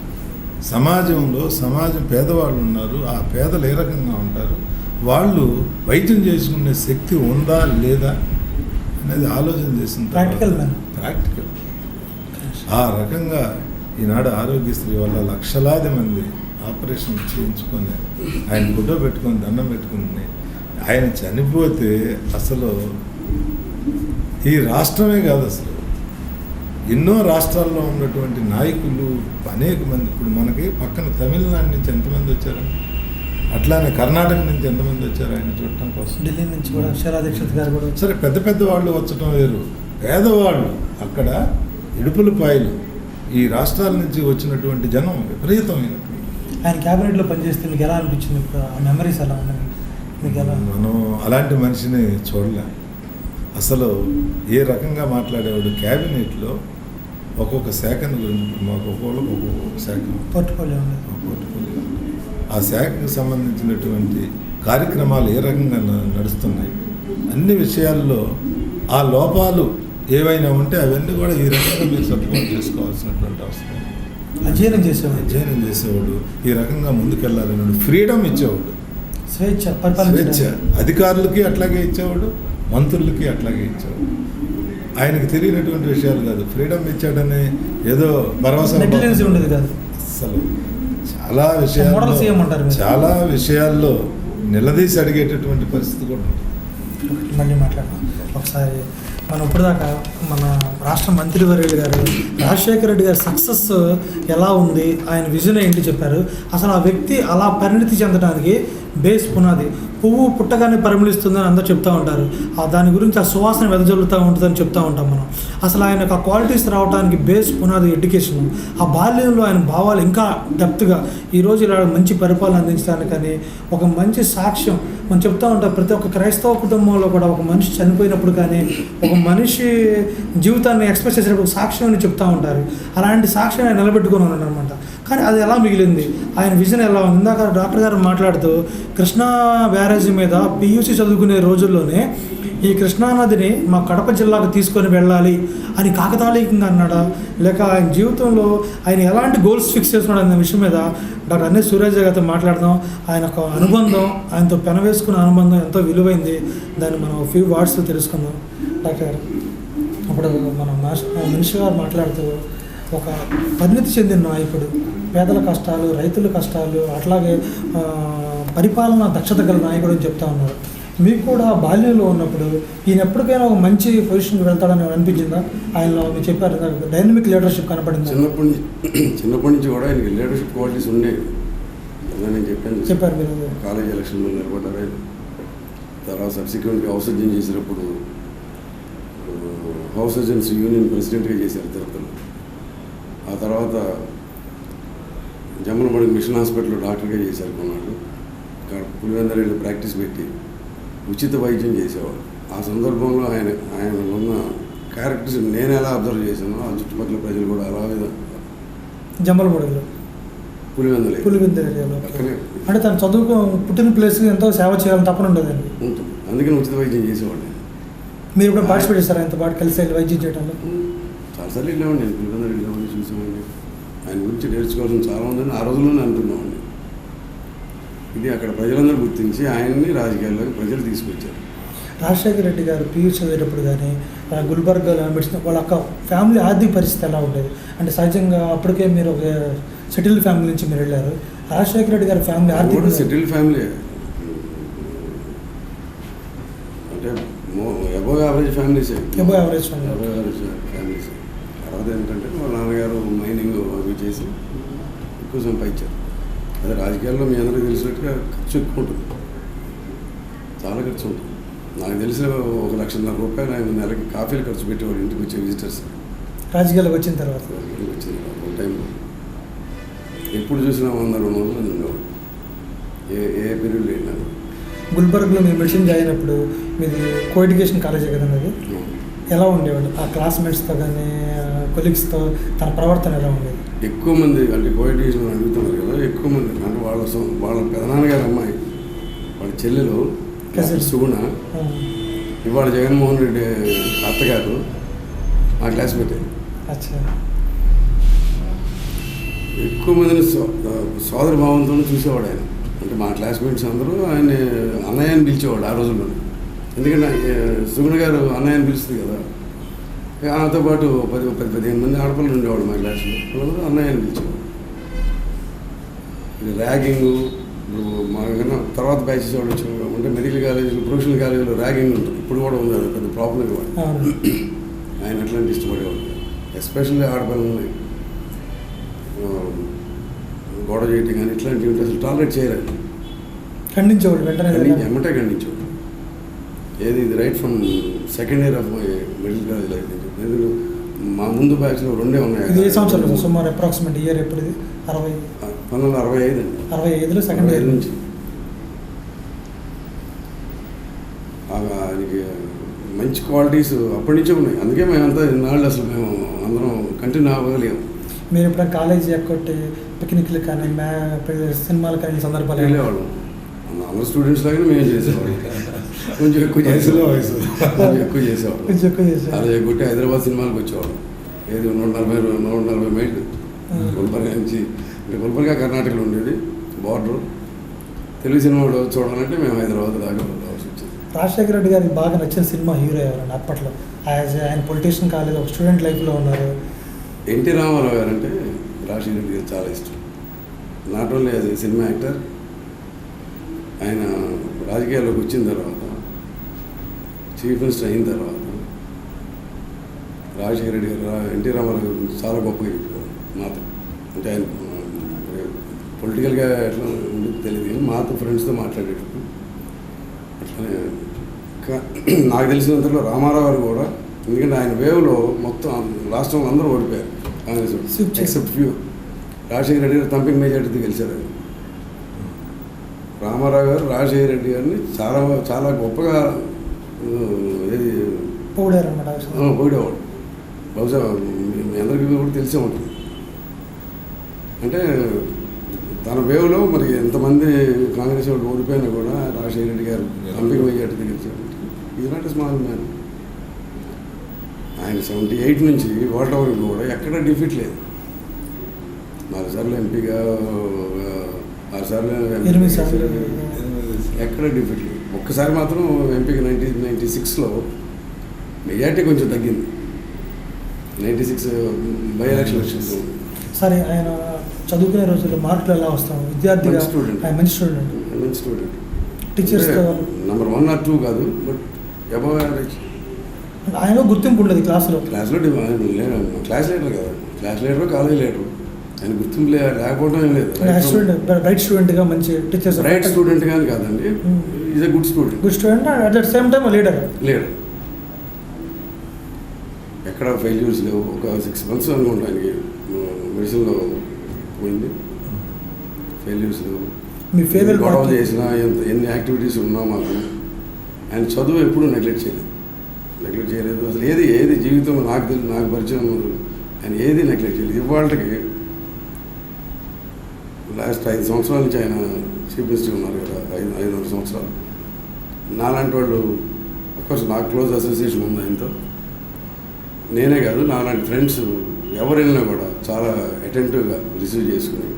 సమాజం పేదవాళ్ళు ఉన్నారు, ఆ పేదలు ఏ రకంగా ఉంటారు, వాళ్ళు వైద్యం చేసుకునే శక్తి ఉందా లేదా అనేది ఆలోచన చేసిన ప్రాక్టికల్ ఆ రకంగా ఈనాడు ఆరోగ్యశ్రీ వల్ల లక్షలాది మంది ఆపరేషన్ చేయించుకొని ఆయన ఫోటో పెట్టుకొని దండం పెట్టుకుని ఆయన చనిపోతే అసలు ఈ రాష్ట్రమే కాదు, అసలు ఎన్నో రాష్ట్రాల్లో ఉన్నటువంటి నాయకులు అనేక మంది, ఇప్పుడు మనకి పక్కన తమిళనాడు నుంచి ఎంతమంది వచ్చారు, అట్లానే కర్ణాటక నుంచి ఎంతమంది వచ్చారు ఆయన చూడటం కోసం, ఢిల్లీ నుంచి కూడా శిలా దీక్షిత్ గారు కూడా. సరే పెద్ద వాళ్ళు వచ్చటం వేరు, పేదవాళ్ళు అక్కడ ఇడుపులపాయలు ఈ రాష్ట్రాల నుంచి వచ్చినటువంటి జనం విపరీతమైనటువంటి ఆయన క్యాబినెట్లో పనిచేస్తే మీకు ఎలా అనిపించింది? ఇప్పుడు ఆ మెమరీస్ ఎలా ఉన్నాయి మీకు? ఎలా మనం అలాంటి మనిషిని చూడలేం. అసలు ఏ రకంగా మాట్లాడేవాడు. క్యాబినెట్లో ఒక్కొక్క శాఖను గురించి మాకు ఒక్కొక్క శాఖ పోర్ట్ఫోలియో ఉండేది. పోర్ట్ఫోలియో, ఆ శాఖకు సంబంధించినటువంటి కార్యక్రమాలు ఏ రకంగా నడుస్తున్నాయి, అన్ని విషయాల్లో ఆ లోపాలు ఏవైనా ఉంటే అవన్నీ కూడా ఈ రకంగా మీరు సపోర్ట్ చేసుకోవాల్సినటువంటి అవసరం. అధ్యయనం చేసేవాడు, ఈ రకంగా ముందుకెళ్ళాలని ఫ్రీడమ్ ఇచ్చేవాడు. స్వేచ్ఛ అధికారులకి అట్లాగే ఇచ్చేవాడు, మంత్రులకి అట్లాగే ఇచ్చేవాడు. ఆయనకి తెలియనటువంటి విషయాలు కాదు. ఫ్రీడమ్ ఇచ్చాడని ఏదో భరోసా ఉండేది కాదు. అసలు చాలా విషయాల్లో నిలదీసి అడిగేటటువంటి పరిస్థితి కూడా ఉంటుంది. మళ్ళీ మాట్లాడదాం ఒకసారి. మనం ఇప్పుడు దాకా మన రాష్ట్ర మంత్రివర్యులు గారు రాజశేఖర రెడ్డి గారి సక్సెస్ ఎలా ఉంది, ఆయన విజన్ ఏంటి చెప్పారు. అసలు ఆ వ్యక్తి అలా పరిణితి చెందడానికి బేస్ పునాది. పువ్వు పుట్టగానే పరిమళిస్తుందని అందరూ చెప్తూ ఉంటారు. దాని గురించి ఆ సువాసన వెదజల్లుతూ ఉంటుందని చెప్తూ ఉంటాం మనం. అసలు ఆయనకు ఆ క్వాలిటీస్ రావడానికి బేస్ పునాది ఎడ్యుకేషన్. ఆ బాల్యంలో ఆయన భావాలు ఇంకా డెప్త్గా ఈరోజు ఇలా మంచి పరిపాలన అందించడానికని ఒక మంచి సాక్ష్యం మనం చెప్తూ ఉంటాం. ప్రతి ఒక్క క్రైస్తవ కుటుంబంలో కూడా ఒక మనిషి చనిపోయినప్పుడు కానీ ఒక మనిషి జీవితాన్ని ఎక్స్ప్రెస్ చేసేటప్పుడు సాక్ష్యం అని చెప్తూ ఉంటారు. అలాంటి సాక్ష్యం ఆయన నిలబెట్టుకుని ఉన్నాడు అనమాట. కానీ అది ఎలా మిగిలింది, ఆయన విజన్ ఎలా ఉంది? ఇందాక డాక్టర్ గారు మాట్లాడుతూ కృష్ణా బ్యారేజీ మీద పియూసీ చదువుకునే రోజుల్లోనే ఈ కృష్ణానదిని మా కడప జిల్లాకు తీసుకొని వెళ్ళాలి అని కాకతాళీయంగా అన్నాడా, లేక ఆయన జీవితంలో ఆయన ఎలాంటి గోల్స్ ఫిక్స్ చేసుకున్నాడు అనే విషయం మీద డాక్టర్ అన్నయ్య సూర్యాజ గారితో మాట్లాడదాం. ఆయన ఒక అనుబంధం, ఆయనతో పెనవేసుకున్న అనుబంధం ఎంతో విలువైంది. దాన్ని మనం ఫ్యూ వర్డ్స్లో తెలుసుకుందాం. డాక్టర్ గారు, అప్పుడు మనం మనిషి గారు మాట్లాడుతూ ఒక పరిణితి చెందిన నాయకుడు, పేదల కష్టాలు, రైతుల కష్టాలు, అట్లాగే పరిపాలన దక్షత గల నాయకుడు అని చెప్తా ఉన్నారు. మీకు కూడా బాల్యంలో ఉన్నప్పుడు ఈయన ఎప్పటికైనా ఒక మంచి పొజిషన్కి వెళ్తాడని అనిపించిందా? ఆయనలో మీరు చెప్పారు డైనమిక్ లీడర్షిప్ కనపడింది. చిన్నప్పటి నుంచి కూడా ఆయనకి లీడర్షిప్ క్వాలిటీస్ ఉండేవి. నేను చెప్పారు మీరు కాలేజ్ ఎలక్షన్లో నిలబడ్డారు ఆయన. తర్వాత సబ్సిక్వెంట్గా హౌస్ సర్జన్ చేసినప్పుడు హౌస్ సర్జన్స్ యూనియన్ ప్రెసిడెంట్గా చేశారు తిరుపతిలో. ఆ తర్వాత జమ్మలమడి మిషన్ హాస్పిటల్లో డాక్టర్గా చేశారు కొన్నాళ్ళు. ఇక్కడ పులివెందరెడ్డి ప్రాక్టీస్ పెట్టి ఉచిత వైద్యం చేసేవాడు. ఆ సందర్భంలో ఆయన ఉన్న క్యారెక్టర్స్ నేను ఎలా అబ్జర్వ్ చేశానో ఆ చుట్టుపక్కల ప్రజలు కూడా అలాగే జమ్మలమడిలో పులివెందరెడ్డిలో అంటే తను చదువుకు పుట్టిన ప్లేస్కి ఎంతో సేవ చేయాలని తప్పని ఉండదండి. ఉంటుంది, అందుకని ఉచిత వైద్యం చేసేవాడు. మీరు ఇప్పుడు పార్టిసిపేట్ చేస్తారా ఆయనతో పాటు కలిసి వెళ్ళి వైద్యం చేయడంలో? చాలాసార్లు వెళ్ళామండి. నేను పులివెందరెడ్డి వెళ్ళి చూసామండి. ఆయన గురించి నేర్చుకోవాల్సిన చాలా ఉందని ఆ రోజుల్లోనే అనుకున్నామండి. ఇది అక్కడ ప్రజలందరూ గుర్తించి ఆయన్ని రాజకీయాల్లోకి ప్రజలు తీసుకొచ్చారు. రాజశేఖర రెడ్డి గారు పీయూసీ చదివేటప్పుడు కానీ గుల్బర్గాలో మెడిసిన్ వాళ్ళ అక్క ఫ్యామిలీ ఆర్థిక పరిస్థితి ఎలా ఉండేది? అంటే సహజంగా అప్పటికే మీరు ఒక సెటిల్డ్ ఫ్యామిలీ నుంచి మీరు వెళ్ళారు. రాజశేఖర రెడ్డి గారి ఫ్యామిలీ ఆర్థిక సెటిల్డ్ ఫ్యామిలీ అంటే అబోవ్ యావరేజ్ ఫ్యామిలీసే. Above average families. తర్వాత ఏంటంటే వాళ్ళ నాన్నగారు మైనింగ్ అవి చేసి ఎక్కువ సంపాదించారు. అదే రాజకీయాల్లో మీ అందరికీ తెలిసినట్టుగా ఖర్చు ఎక్కువ ఉంటుంది, చాలా ఖర్చు ఉంటుంది. నాకు తెలిసిన 1,00,000 రూపాయలు ఆయన నెలకి కాఫీలు ఖర్చు పెట్టేవాడు ఇంటికి వచ్చే విజిటర్స్. రాజకీయాలకు వచ్చిన తర్వాత ఒక టైంలో ఎప్పుడు చూసినా 100-200 మంది ఉండేవాడు. ఏ పీరియడ్లో వెళ్ళినాను. గుల్బర్గ్లో మీరు మెడిసిన్ జాయిన్ అయినప్పుడు మీది కో ఎడ్యుకేషన్ కాలేజే కదండి. అది ఎలా ఉండేవాడు? ఆ క్లాస్మేట్స్తో కానీ కొలీగ్స్తో తన ప్రవర్తన ఎలా ఉండేది? ఎక్కువ మంది అంటే కో ఎడ్యుకేషన్ అడుగుతున్నారు కదా, ఎక్కువ మంది అంటే వాళ్ళ పెదనాన్నగారు అమ్మాయి, వాళ్ళ చెల్లెలు సుగుణ, ఇవాళ జగన్మోహన్ రెడ్డి అత్తగారు మా క్లాస్మేట్. ఎక్కువ మందిని సోదర భావంతో చూసేవాడు ఆయన. అంటే మా క్లాస్మేట్స్ అందరూ ఆయన అన్నయ్యని పిలిచేవాడు ఆ రోజుల్లో. ఎందుకంటే సుగుణ గారు అన్నయ్యని పిలుస్తుంది కదా. ఆమెతో పాటు 10-15 మంది ఆడపిల్లలు ఉండేవాడు మా క్లాస్లో. వాళ్ళందరూ అన్నయ్యని పిలిచేవాడు. ర్యాగింగ్ మాకన్నా తర్వాత బ్యాచెస్ వాడు వచ్చేవాడు. అంటే మెడికల్ కాలేజీలు, ప్రొఫెషనల్ కాలేజీలో ర్యాగింగ్ ఉంటుంది. ఇప్పుడు కూడా ఉంది, అది పెద్ద ప్రాబ్లం ఇవ్వాలి. ఆయన అట్లాంటి ఇష్టపడేవాడు. ఎస్పెషల్లీ ఆడపిల్లల్ని గొడవ చేయటం కానీ ఇట్లాంటివి ఉంటే అసలు టాలరేట్ చేయలేదు, ఖండించేవాడు. వెంటనే ఎమ్మటే ఖండించేవాడు. ఏది ఇది right from second year of my medical college life. ఎందుకు మా ముందు బ్యాచ్లో 2 ఉన్నాయి. ఇది ఏ సంవత్సరంలో సుమారు అప్రాక్సిమేట్ ఇయర్ ఎప్పుడు ఇది? 1965 అండి. 65లో సెకండ్ ఇయర్ నుంచి ఆయనకి మంచి క్వాలిటీస్ అప్పటి నుంచే ఉన్నాయి. అందుకే మేమంతా ఇన్నాళ్ళు అసలు మేము అందరం కంటిన్యూ అవ్వలేము. మీరు ఇప్పుడు కాలేజీ ఎక్కొట్టి పిక్నిక్లు కానీ సినిమాలు కానీ సందర్భాలు వెళ్ళేవాళ్ళం. అందరూ స్టూడెంట్స్ లాగానే మేము చేసేవాళ్ళం. కొంచెం ఎక్కువ చేసేవాళ్ళం. అలా ఎక్కొట్టి హైదరాబాద్ సినిమాలకు వచ్చేవాళ్ళం. ఏది 140 మైళ్ళు గుల్బర్గా నుంచి. గుల్బర్గా కర్ణాటకలో ఉండేది బార్డర్. తెలుగు సినిమాలు చూడాలంటే మేము హైదరాబాద్ దాకా రావాల్సి వచ్చింది. రాజశేఖర రెడ్డి గారికి బాగా నచ్చిన సినిమా హీరో ఎవరండి అప్పట్లో? ఆయన పొలిటీషియన్ కాలేదు, ఒక స్టూడెంట్ లైఫ్లో ఉన్నారు. ఎన్టీ రామారావు గారు అంటే రాజశేఖర రెడ్డి గారు చాలా ఇష్టం. Not only as a cinema actor, ఆయన రాజకీయాల్లోకి వచ్చిన తర్వాత, చీఫ్ మినిస్టర్ అయిన తర్వాత రాజశేఖర రెడ్డి గారు ఎన్టీ రామారావు గారి గురించి చాలా గొప్పగా చెప్పారు మాతో. అంటే ఆయన పొలిటికల్గా ఎట్లా ఉండేది తెలియదు కానీ మాతో ఫ్రెండ్స్తో మాట్లాడేటప్పుడు అట్లనే. నాకు తెలిసినంతలో రామారావు గారు కూడా, ఎందుకంటే ఆయన వేవ్లో మొత్తం రాష్ట్రంలో అందరూ ఓడిపోయారు కాంగ్రెస్, ఎక్సెప్ట్ ఫ్యూ. రాజశేఖర రెడ్డి గారు తంపింగ్ మెజార్టీతో గెలిచారు. ఆయన రామారావు గారు రాజశేఖర రెడ్డి గారిని చాలా చాలా గొప్పగా పొగిడేవాడు. బహుశా మీ అందరికీ కూడా తెలిసే ఉంటుంది. అంటే తన వేవ్లో మరి ఎంతమంది కాంగ్రెస్ వాళ్ళు ఓడిపోయినా కూడా రాజశేఖర రెడ్డి గారు తంపింగ్ మెజార్టీతో గెలిచారు. Is not a small man. ఆయన 78 నుంచి ఓట్ల వరకు కూడా ఎక్కడ డిఫీట్ లేదు. 4 సార్లు ఎంపీగా, 6 సార్లు ఎక్కడ డిఫీట్ లేదు. ఒక్కసారి మాత్రం ఎంపీగా 1996లో మెజార్టీ కొంచెం తగ్గింది. 96 బై ఎలక్షన్ వచ్చింది. సరే, ఆయన చదువుకునే రోజుల్లో మార్కులు ఎలా వస్తాం? విద్యార్థిగా మంచి స్టూడెంట్. టీచర్స్ నెంబర్ 1 or 2 కాదు, బట్ అబవ్ యావరేజ్. ఆయన గుర్తింపు ఉండదు క్లాస్లో లేడు. క్లాస్ లీడర్ కదా, క్లాస్ లీడర్, కాలేజ్ లీడర్. ఆయన గుర్తింపు లేకపోవడం ఏం లేదు. రైట్ స్టూడెంట్గా మంచి టీచర్స్. రైట్ స్టూడెంట్ కానీ కాదండి, is a good student at the same time leader. ఎక్కడ ఫెయిల్యూర్స్ లేవు. ఒక 6 months అనుకుంటా ఆయనకి మెడిసిన్లో పోయింది. ఫెయిల్యూర్స్ లేవు. మీ ఫేవరెట్ గొడవ చేసినా ఎన్ని యాక్టివిటీస్ ఉన్నా మాకు ఆయన చదువు ఎప్పుడూ నెగ్లెక్ట్ చేయలేదు. అసలు ఏది జీవితంలో నాకు పరిచయం ఆయన ఏది నెగ్లెక్ట్ చేయలేదు. ఇవాళకి లాస్ట్ 5 సంవత్సరాల నుంచి ఆయన చీఫ్ మినిస్టర్ ఉన్నారు కదా, 5 సంవత్సరాలు. నాలాంటి వాళ్ళు, అఫ్కోర్స్ నాకు క్లోజ్ అసోసియేషన్ ఉంది ఆయనతో. నేనే కాదు, నాలాంటి ఫ్రెండ్స్ ఎవరైనా కూడా చాలా అటెంటివ్గా రిసీవ్ చేసుకుని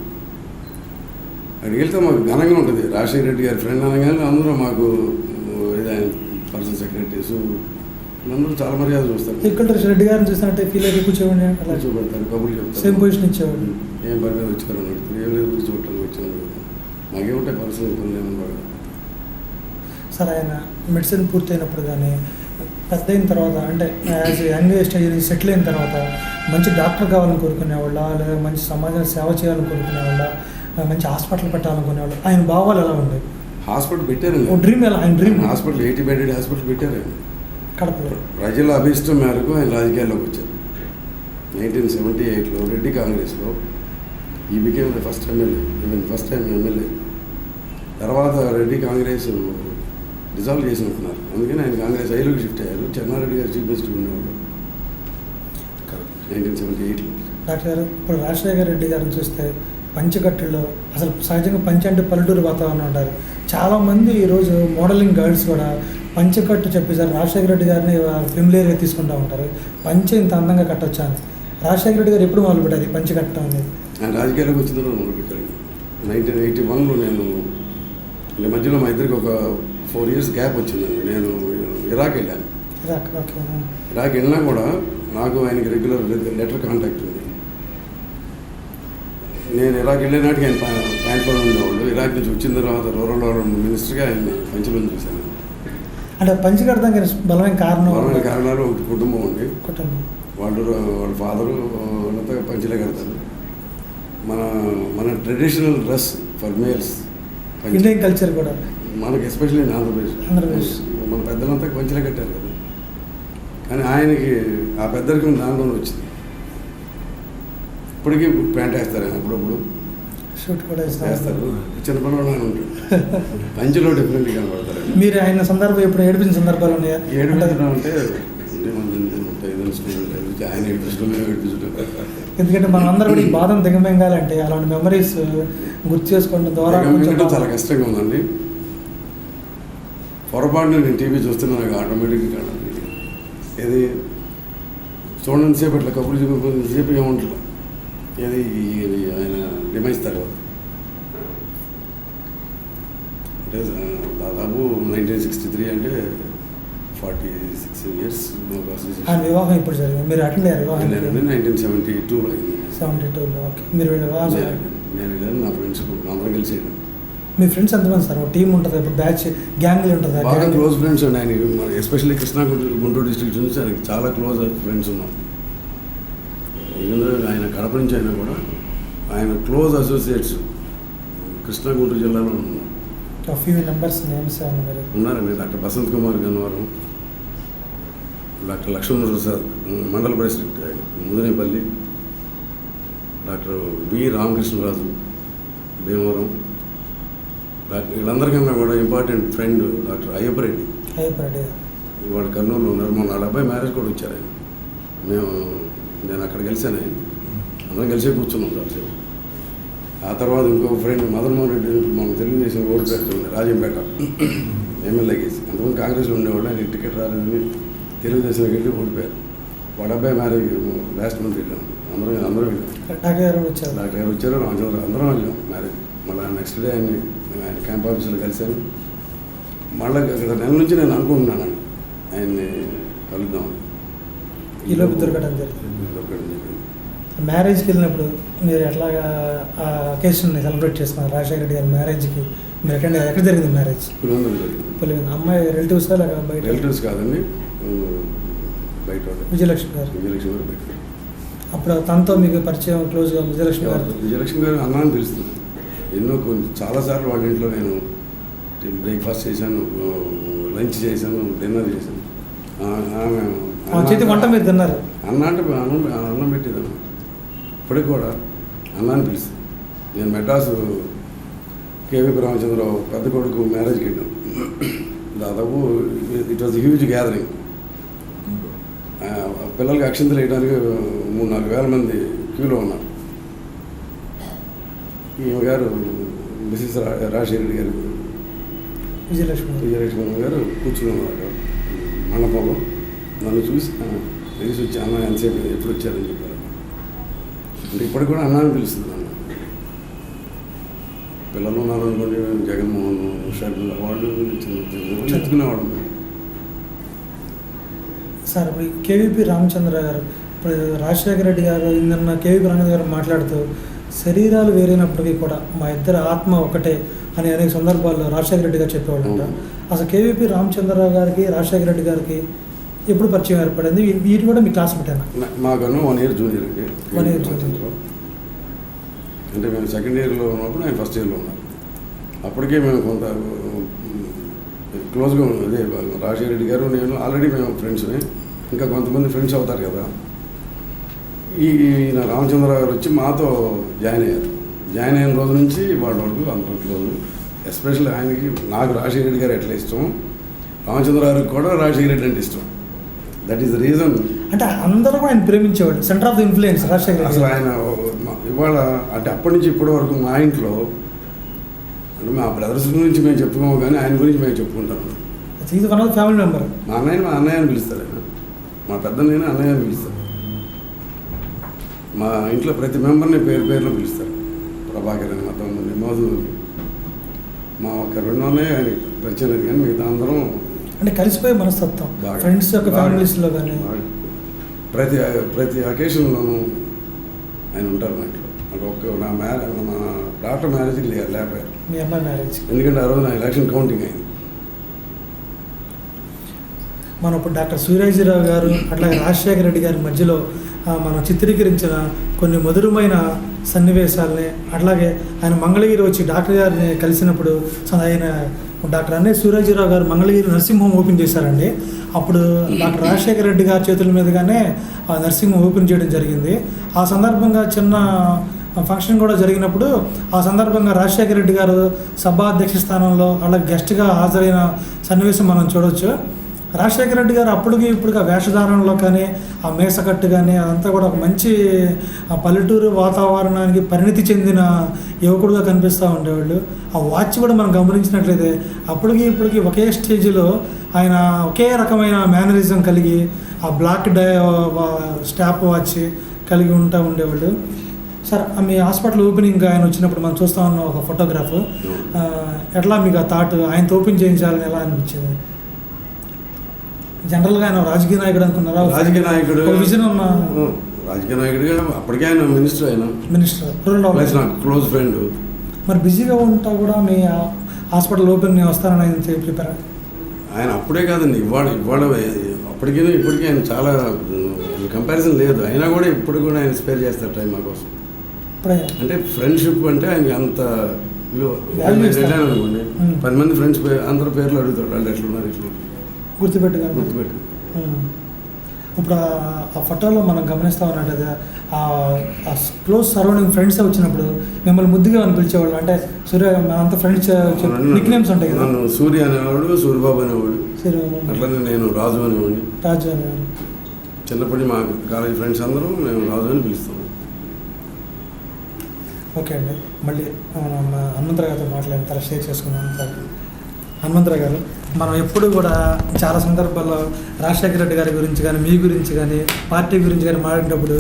అక్కడికి వెళ్తే మాకు ఘనంగా ఉంటుంది. రాజశేఖర రెడ్డి గారి ఫ్రెండ్ అనగానే అందరూ మాకు ఆయన పర్సనల్ సెక్రటరీస్ అందరూ చాలా మర్యాద చూస్తారు. రెడ్డి గారిని చూసినట్టే ఫీల్ అయితే కూర్చోండి, అలా చూపెడతారు, కబుర్లు చెప్తారు. సేమ్ పొజిషన్ ఇచ్చేవాడు. ఏం పని మీద వచ్చారు అని అడుగుతారు. ఏం లేదు, కూర్చోవటానికి వచ్చాను. మాకేముంటాయి పర్సనల్ పనులు ఏమన్నాడు. సార్, ఆయన మెడిసిన్ పూర్తయినప్పుడు కానీ పెద్ద అయిన తర్వాత, అంటే యాజ్ యంగ్ స్టేజ్ సెటిల్ అయిన తర్వాత మంచి డాక్టర్ కావాలని కోరుకునేవాళ్ళ, లేదా మంచి సమాజం సేవ చేయాలని కోరుకునేవాళ్ళ, మంచి హాస్పిటల్ పెట్టాలనుకునేవాళ్ళు? ఆయన భావాలు ఎలా ఉండేవి? హాస్పిటల్ పెట్టారండి. డ్రీమ్ ఎలా? ఆయన డ్రీమ్ హాస్పిటల్ 80 bedded హాస్పిటల్ పెట్టారు ఆయన కడపలో. ప్రజల అభిష్టం మేరకు ఆయన రాజకీయాల్లోకి వచ్చారు. 1978లో రెడ్డి కాంగ్రెస్లో he became the first time MLA. తర్వాత రెడ్డి కాంగ్రెస్ డిజాల్వ్ చేసినట్టున్నారు. అందుకని ఆయన కాంగ్రెస్ ఐలోకి షిఫ్ట్ అయ్యారు. చెన్నారెడ్డి గారు చీఫ్ మినిస్టర్ ఉండేవాళ్ళు 1978లో. డాక్టర్ గారు, ఇప్పుడు రాజశేఖర రెడ్డి గారిని చూస్తే పంచకట్టుల్లో అసలు సహజంగా పంచి అంటే పల్లెటూరు వాతావరణం ఉంటారు. చాలామంది ఈరోజు మోడలింగ్ గర్ల్స్ కూడా పంచకట్టు చెప్పేసారు. రాజశేఖర రెడ్డి గారిని ఫెమిలియర్గా తీసుకుంటూ ఉంటారు. పంచె ఇంత అందంగా కట్టొచ్చా అని. రాజశేఖర రెడ్డి గారు ఎప్పుడు మొదలుపెట్టారు ఈ పంచకట్టడం అనేది? ఆయన రాజకీయాలకు వచ్చిన తర్వాత మొదలుపెట్టారు. 1981లో నేను మధ్యలో మా ఇద్దరికి ఒక 4 years గ్యాప్ వచ్చిందండి. నేను ఇరాక్ వెళ్ళాను. ఇరాక్ వెళ్ళినా కూడా నాకు ఆయనకి రెగ్యులర్ లెటర్ కాంటాక్ట్ ఉంది. నేను ఇరాక్ వెళ్ళే నాటికి ఆయన ప్యాంట్లో ఉండేవాళ్ళు. ఇరాక్ నుంచి వచ్చిన తర్వాత రూరల్ మినిస్టర్గా ఆయన పంచలో చూశాను. అంటే పంచి కడతానికి బలమైన కారణాలు ఒకటి కుటుంబం ఉంది. వాళ్ళ ఫాదరు వాళ్ళంతా పంచలే కడతారు. మన traditional dress for males, Indian culture కూడా మనకి ఎస్పెషల్లీ ఇన్ ఆంధ్రప్రదేశ్ మన పెద్దలంతా పంచలే కట్టారు కదా. అని ఆయనకి ఆ పెద్దరికం దానిలోనే వచ్చింది. ఇప్పటికీ ప్యాంట్ వేస్తారు ఆయన అప్పుడప్పుడు షూట్ కూడా వేస్తారు. చిన్నపిల్లలు ఆయన ఉంటాడు, పంచిలో డిఫరెంట్గా కనపడతారు. మీరు ఆయన సందర్భం ఎప్పుడు ఏడిపించిన సందర్భాలు ఉన్నాయా? ఏడిపించడం అంటే ఆయన ఏడిపించడం ఎందుకంటే మనందరూ కూడా ఈ బాధను దిగమింగాలంటే అలాంటి మెమరీస్ గుర్తు చేసుకోవడం ద్వారా చాలా కష్టంగా ఉందండి. పొరపాటున నేను టీవీ చూస్తున్నా నాకు ఆటోమేటిక్గా కాదండి ఏది చూడండి సేపు అట్లా కబుర్లు సేపు ఏముంటుంది ఏది ఆయన డిమైస్తారు అంటే దాదాపు 1963 అంటే 46 years ఆయన వివాహం ఇప్పుడు జరిగింది. మీరు అటెండ్ అయ్యారు వివాహం? 1972లో అయింది. 72లో. ఓకే. మీరు వివాహం నేను వెళ్ళాను, నా ఫ్రెండ్స్ అందరం కలిసి. మీ ఫ్రెండ్స్ ఎంతమంది సార్? టీం ఉంటుంది, ఇప్పుడు బ్యాచ్ గ్యాంగ్లు ఉంటుంది. బాగా క్లోజ్ ఫ్రెండ్స్ అండి ఆయనకి, ఎస్పెషల్లీ కృష్ణా గుంటూరు డిస్ట్రిక్ట్ నుంచి ఆయనకి చాలా క్లోజ్ ఫ్రెండ్స్ ఉన్నాం. ఎందుకంటే ఆయన కడప నుంచి అయినా కూడా ఆయన క్లోజ్ అసోసియేట్స్ కృష్ణా గుంటూరు జిల్లాలో ఉన్నారు. ఫ్యూ నెంబర్స్ నేమ్స్ ఉన్నారండి. డాక్టర్ బసంత్ కుమార్ గన్నవరం, డాక్టర్ లక్ష్మణ ప్రసాద్ మండల ప్రెసిడెంట్ ఆయన ముదినేపల్లి, డాక్టర్ వి రామకృష్ణరాజు భీమవరం, వీళ్ళందరికన్నా కూడా ఇంపార్టెంట్ ఫ్రెండ్ డాక్టర్ అయ్యప్పరెడ్డి ఇవాళ కర్నూలులో ఉన్నారు. మొన్న వాళ్ళ అబ్బాయి మ్యారేజ్ కూడా వచ్చారు ఆయన. నేను అక్కడ కలిశాను ఆయన, అందరం కలిసే కూర్చున్నాం చాలాసేపు. ఆ తర్వాత ఇంకొక ఫ్రెండ్ మదన్మోహన్ రెడ్డి మన తెలుగుదేశం ఓటు పెడుతుంది రాజంపేట ఎమ్మెల్యే కేసు. అంతకుముందు కాంగ్రెస్లో ఉండేవాళ్ళు, ఆయన టికెట్ రాలేదని తెలుగుదేశంలోకి వెళ్ళి ఓడిపోయారు. వాళ్ళ అబ్బాయి మ్యారేజ్ లాస్ట్ మంత్ వెళ్ళాం, అందరం వెళ్ళాం. డాక్టర్ గారు వచ్చారు, రామచంద్ర అందరం వెళ్ళాం మ్యారేజ్. మళ్ళీ నెక్స్ట్ డే ఆయన క్యాంప్ ఆఫీసులో కలిశాను. మళ్ళీ గత నెల నుంచి నేను అనుకుంటున్నాను ఆయన్ని కలుద్దామని. ఈలోపు దొరకడం జరిగింది. మ్యారేజ్కి వెళ్ళినప్పుడు మీరు ఎట్లాగా ఆ అకేషన్ని సెలబ్రేట్ చేసుకున్నారు? రాజశేఖర రెడ్డి గారి మ్యారేజ్కి మీరు అటెండ్ ఎక్కడ జరిగింది మ్యారేజ్? పులివెందులు జరిగింది. పులివెందులు. అమ్మాయి రిలేటివ్సా లేక బయట? రిలేటివ్స్ కాదండి, బయట విజయలక్ష్మి గారు. విజయలక్ష్మి గారు బయట. అప్పుడు తనతో మీకు పరిచయం క్లోజ్గా విజయలక్ష్మి గారు? విజయలక్ష్మి గారు అన్నాన్ని తెలుస్తుంది. ఎన్నో చాలాసార్లు వాళ్ళ ఇంట్లో నేను బ్రేక్ఫాస్ట్ చేశాను, లంచ్ చేశాను, డిన్నర్ చేశాను. చేతి వంట మీరు తిన్నారు? అన్న అంటే అన్నం పెట్టేదాన్ని. ఇప్పటికి కూడా అన్నాన్ని పిలుస్తుంది. నేను మెడ్రాసు కేవీపీ రామచంద్రరావు పెద్ద కొడుకు మ్యారేజ్కి వెళ్ళాను. దాదాపు ఇట్ వాజ్ హ్యూజ్ గ్యాదరింగ్. పిల్లలకి అక్షింతలు వేయడానికి 3-4 వేల మంది క్యూలో ఉన్నారు. ఈమె గారు మిసెస్ రాజశేఖర రెడ్డి గారు విజయలక్ష్మి గారు కూర్చుని ఉన్నారు మండపంలో. నన్ను చూసి తెలిసి వచ్చి అన్న ఎంతసేపు ఎప్పుడు వచ్చారని చెప్పారు. అంటే ఇప్పటికి కూడా అన్నాన్ని పిలుస్తుంది నన్ను. పిల్లలు ఉన్నారు అనుకోండి, జగన్మోహన్ షర్మిల వాళ్ళు చిన్న ఎత్తుకునేవాడు. సార్ ఇప్పుడు కేవీపీ రామచంద్ర గారు, ఇప్పుడు రాజశేఖర రెడ్డి గారు నిన్న కేవీపీ రామచంద్ర గారు మాట్లాడుతూ శరీరాలు వేరైనప్పటికీ కూడా మా ఇద్దరు ఆత్మ ఒకటే అని అనేక సందర్భాల్లో రాజశేఖర రెడ్డి గారు చెప్పేవాళ్ళు అంట. అసలు కేవీపీ రామచంద్రరావు గారికి రాజశేఖర రెడ్డి గారికి ఎప్పుడు పరిచయం ఏర్పడింది? వీటి కూడా మీ క్లాస్ పెట్టాను. మాకన్నా 1 year జూనియర్ అండి. 1 year జూనియర్ అంటే మేము సెకండ్ ఇయర్లో ఉన్నప్పుడు ఆయన ఫస్ట్ ఇయర్లో ఉన్నారు. అప్పటికే మేము కొంత క్లోజ్గా ఉన్నాం. అదే రాజశేఖర రెడ్డి గారు నేను ఆల్రెడీ మేము ఫ్రెండ్స్ని, ఇంకా కొంతమంది ఫ్రెండ్స్ అవుతారు కదా. ఈయన రామచంద్రరావు గారు వచ్చి మాతో జాయిన్ అయ్యారు. జాయిన్ అయిన రోజు నుంచి వాళ్ళ వరకు అందరూ క్లోజ్. ఎస్పెషల్లీ ఆయనకి నాకు రాజశేఖర రెడ్డి గారు ఎట్లా ఇష్టం, రామచంద్రరావు గారికి కూడా రాజశేఖర రెడ్డి అంటే ఇష్టం. That is the reason. అంటే అందరూ ఆయన ప్రేమించేవాడు, centre of the influence Rajasekhara. అసలు ఆయన ఇవాళ అంటే అప్పటి నుంచి ఇప్పటి వరకు మా ఇంట్లో అంటే మా బ్రదర్స్ గురించి మేము చెప్పుకోము, కానీ ఆయన గురించి మేము చెప్పుకుంటాము. Family member. మా అన్నయ్య అని పిలుస్తారు ఆయన. మా పెద్దనైనా అన్నయ్య అని పిలుస్తారు. మా ఇంట్లో ప్రతి మెంబర్ని పేరులో పిలుస్తారు. ప్రభాకర్ అని, మా తమ్ముడిని, మోదు, మా ఒక్క 2 ఆయన పరిచయం లేదు, కానీ మిగతా అందరం అంటే కలిసిపోయే మనస్తత్వం ఫ్రెండ్స్ యొక్క ఫ్యామిలీస్లో. కానీ ప్రతి అకేషన్లోనూ ఆయన ఉంటారు మా ఇంట్లో. అంటే మా డాక్టర్ మ్యారేజ్కి లేకపోయారు, మీ అమ్మాయి మ్యారేజ్. ఎందుకంటే ఆ రోజు నా ఎలక్షన్ కౌంటింగ్ అయింది. మనం ఇప్పుడు డాక్టర్ సూర్యాజీరావు గారు అట్లాగే రాజశేఖర రెడ్డి గారి మధ్యలో మనం చిత్రీకరించిన కొన్ని మధురమైన సన్నివేశాలని, అట్లాగే ఆయన మంగళగిరి వచ్చి డాక్టర్ గారిని కలిసినప్పుడు ఆయన డాక్టర్ అన్నే సూర్యాజీరావు గారు మంగళగిరి నర్సింగ్ హోమ్ ఓపెన్ చేశారండి. అప్పుడు డాక్టర్ రాజశేఖర రెడ్డి గారి చేతుల మీదుగానే ఆ నర్సింగ్ హోమ్ ఓపెన్ చేయడం జరిగింది. ఆ సందర్భంగా చిన్న ఫంక్షన్ కూడా జరిగినప్పుడు ఆ సందర్భంగా రాజశేఖర రెడ్డి గారు సభాధ్యక్ష స్థానంలో అలా గెస్ట్గా హాజరైన సన్నివేశం మనం చూడవచ్చు. రాజశేఖర రెడ్డి గారు అప్పటికి ఇప్పటికి ఆ వేషధారణలో కానీ ఆ మేసకట్టు కానీ అదంతా కూడా ఒక మంచి పల్లెటూరు వాతావరణానికి పరిణితి చెందిన యువకుడుగా కనిపిస్తూ ఉండేవాళ్ళు. ఆ వాచ్ కూడా మనం గమనించినట్లయితే అప్పటికి ఇప్పటికి ఒకే స్టేజ్లో ఆయన ఒకే రకమైన మేనరిజం కలిగి ఆ బ్లాక్ స్టాప్ వాచ్ కలిగి ఉండేవాళ్ళు. సార్ మీ హాస్పిటల్ ఓపెనింగ్ ఆయన వచ్చినప్పుడు మనం చూస్తూ ఉన్న ఒక ఫోటోగ్రాఫ్, ఎట్లా మీకు ఆ థాట్ ఆయనతో ఓపెన్ చేయించాలని ఎలా అనిపించింది? జనరల్గా ఆయన రాజకీయ నాయకుడు అనుకున్నారా? రాజకీయ నాయకుడు, విజన్ ఉన్న రాజకీయ నాయకుడిగా అప్పటికే ఆయన మినిస్టర్ ప్లస్ నాకు క్లోజ్ ఫ్రెండ్. మరి బిజీగా ఉంటా కూడా మీ హాస్పిటల్ ఓపెన్ వస్తారని ఆయన చెప్పారా? ఆయన అప్పుడే కాదండి, ఇవాళ అప్పటికీ ఇప్పటికీ ఆయన చాలా కంపారిజన్ లేదు. అయినా కూడా ఇప్పుడు కూడా ఆయన స్పేర్ చేస్తారు టైం మా కోసం. అంటే ఫ్రెండ్షిప్ అంటే ఆయనకి అంత అనుకోండి. 10 మంది ఫ్రెండ్స్ అందరి పేర్లు అడుగుతాడు, వాళ్ళు ఎట్లున్నారు ఇట్లా గుర్తుపెట్టు. ఇప్పుడు ఆ ఫోటోలో మనం గమనిస్తూ ఉన్నట్టు ఆ క్లోజ్ సరౌండింగ్ ఫ్రెండ్స్ వచ్చినప్పుడు మిమ్మల్ని ముద్దుగా అని పిలిచేవాళ్ళు. అంటే సూర్య మనంతా ఫ్రెండ్స్ నిక్ నేమ్స్ ఉంటాయి కదా. నన్ను సూర్య అనేవాడు, సూర్యబాబు అనేవాడు, అట్లనే నేను రాజు అనేవాడిని. చిన్నప్పటి మా కాలేజ్ ఫ్రెండ్స్ అందరూ మేము రాజు అని పిలుస్తాము. ఓకే అండి, మళ్ళీ హనుమంతరావు గారితో మాట్లాడిన తర్వాత షేర్ చేసుకున్నాం. హనుమంతరావు గారు, మనం ఎప్పుడు కూడా చాలా సందర్భాల్లో రాజశేఖర రెడ్డి గారి గురించి కానీ మీ గురించి కానీ పార్టీ గురించి కానీ మాట్లాడేటప్పుడు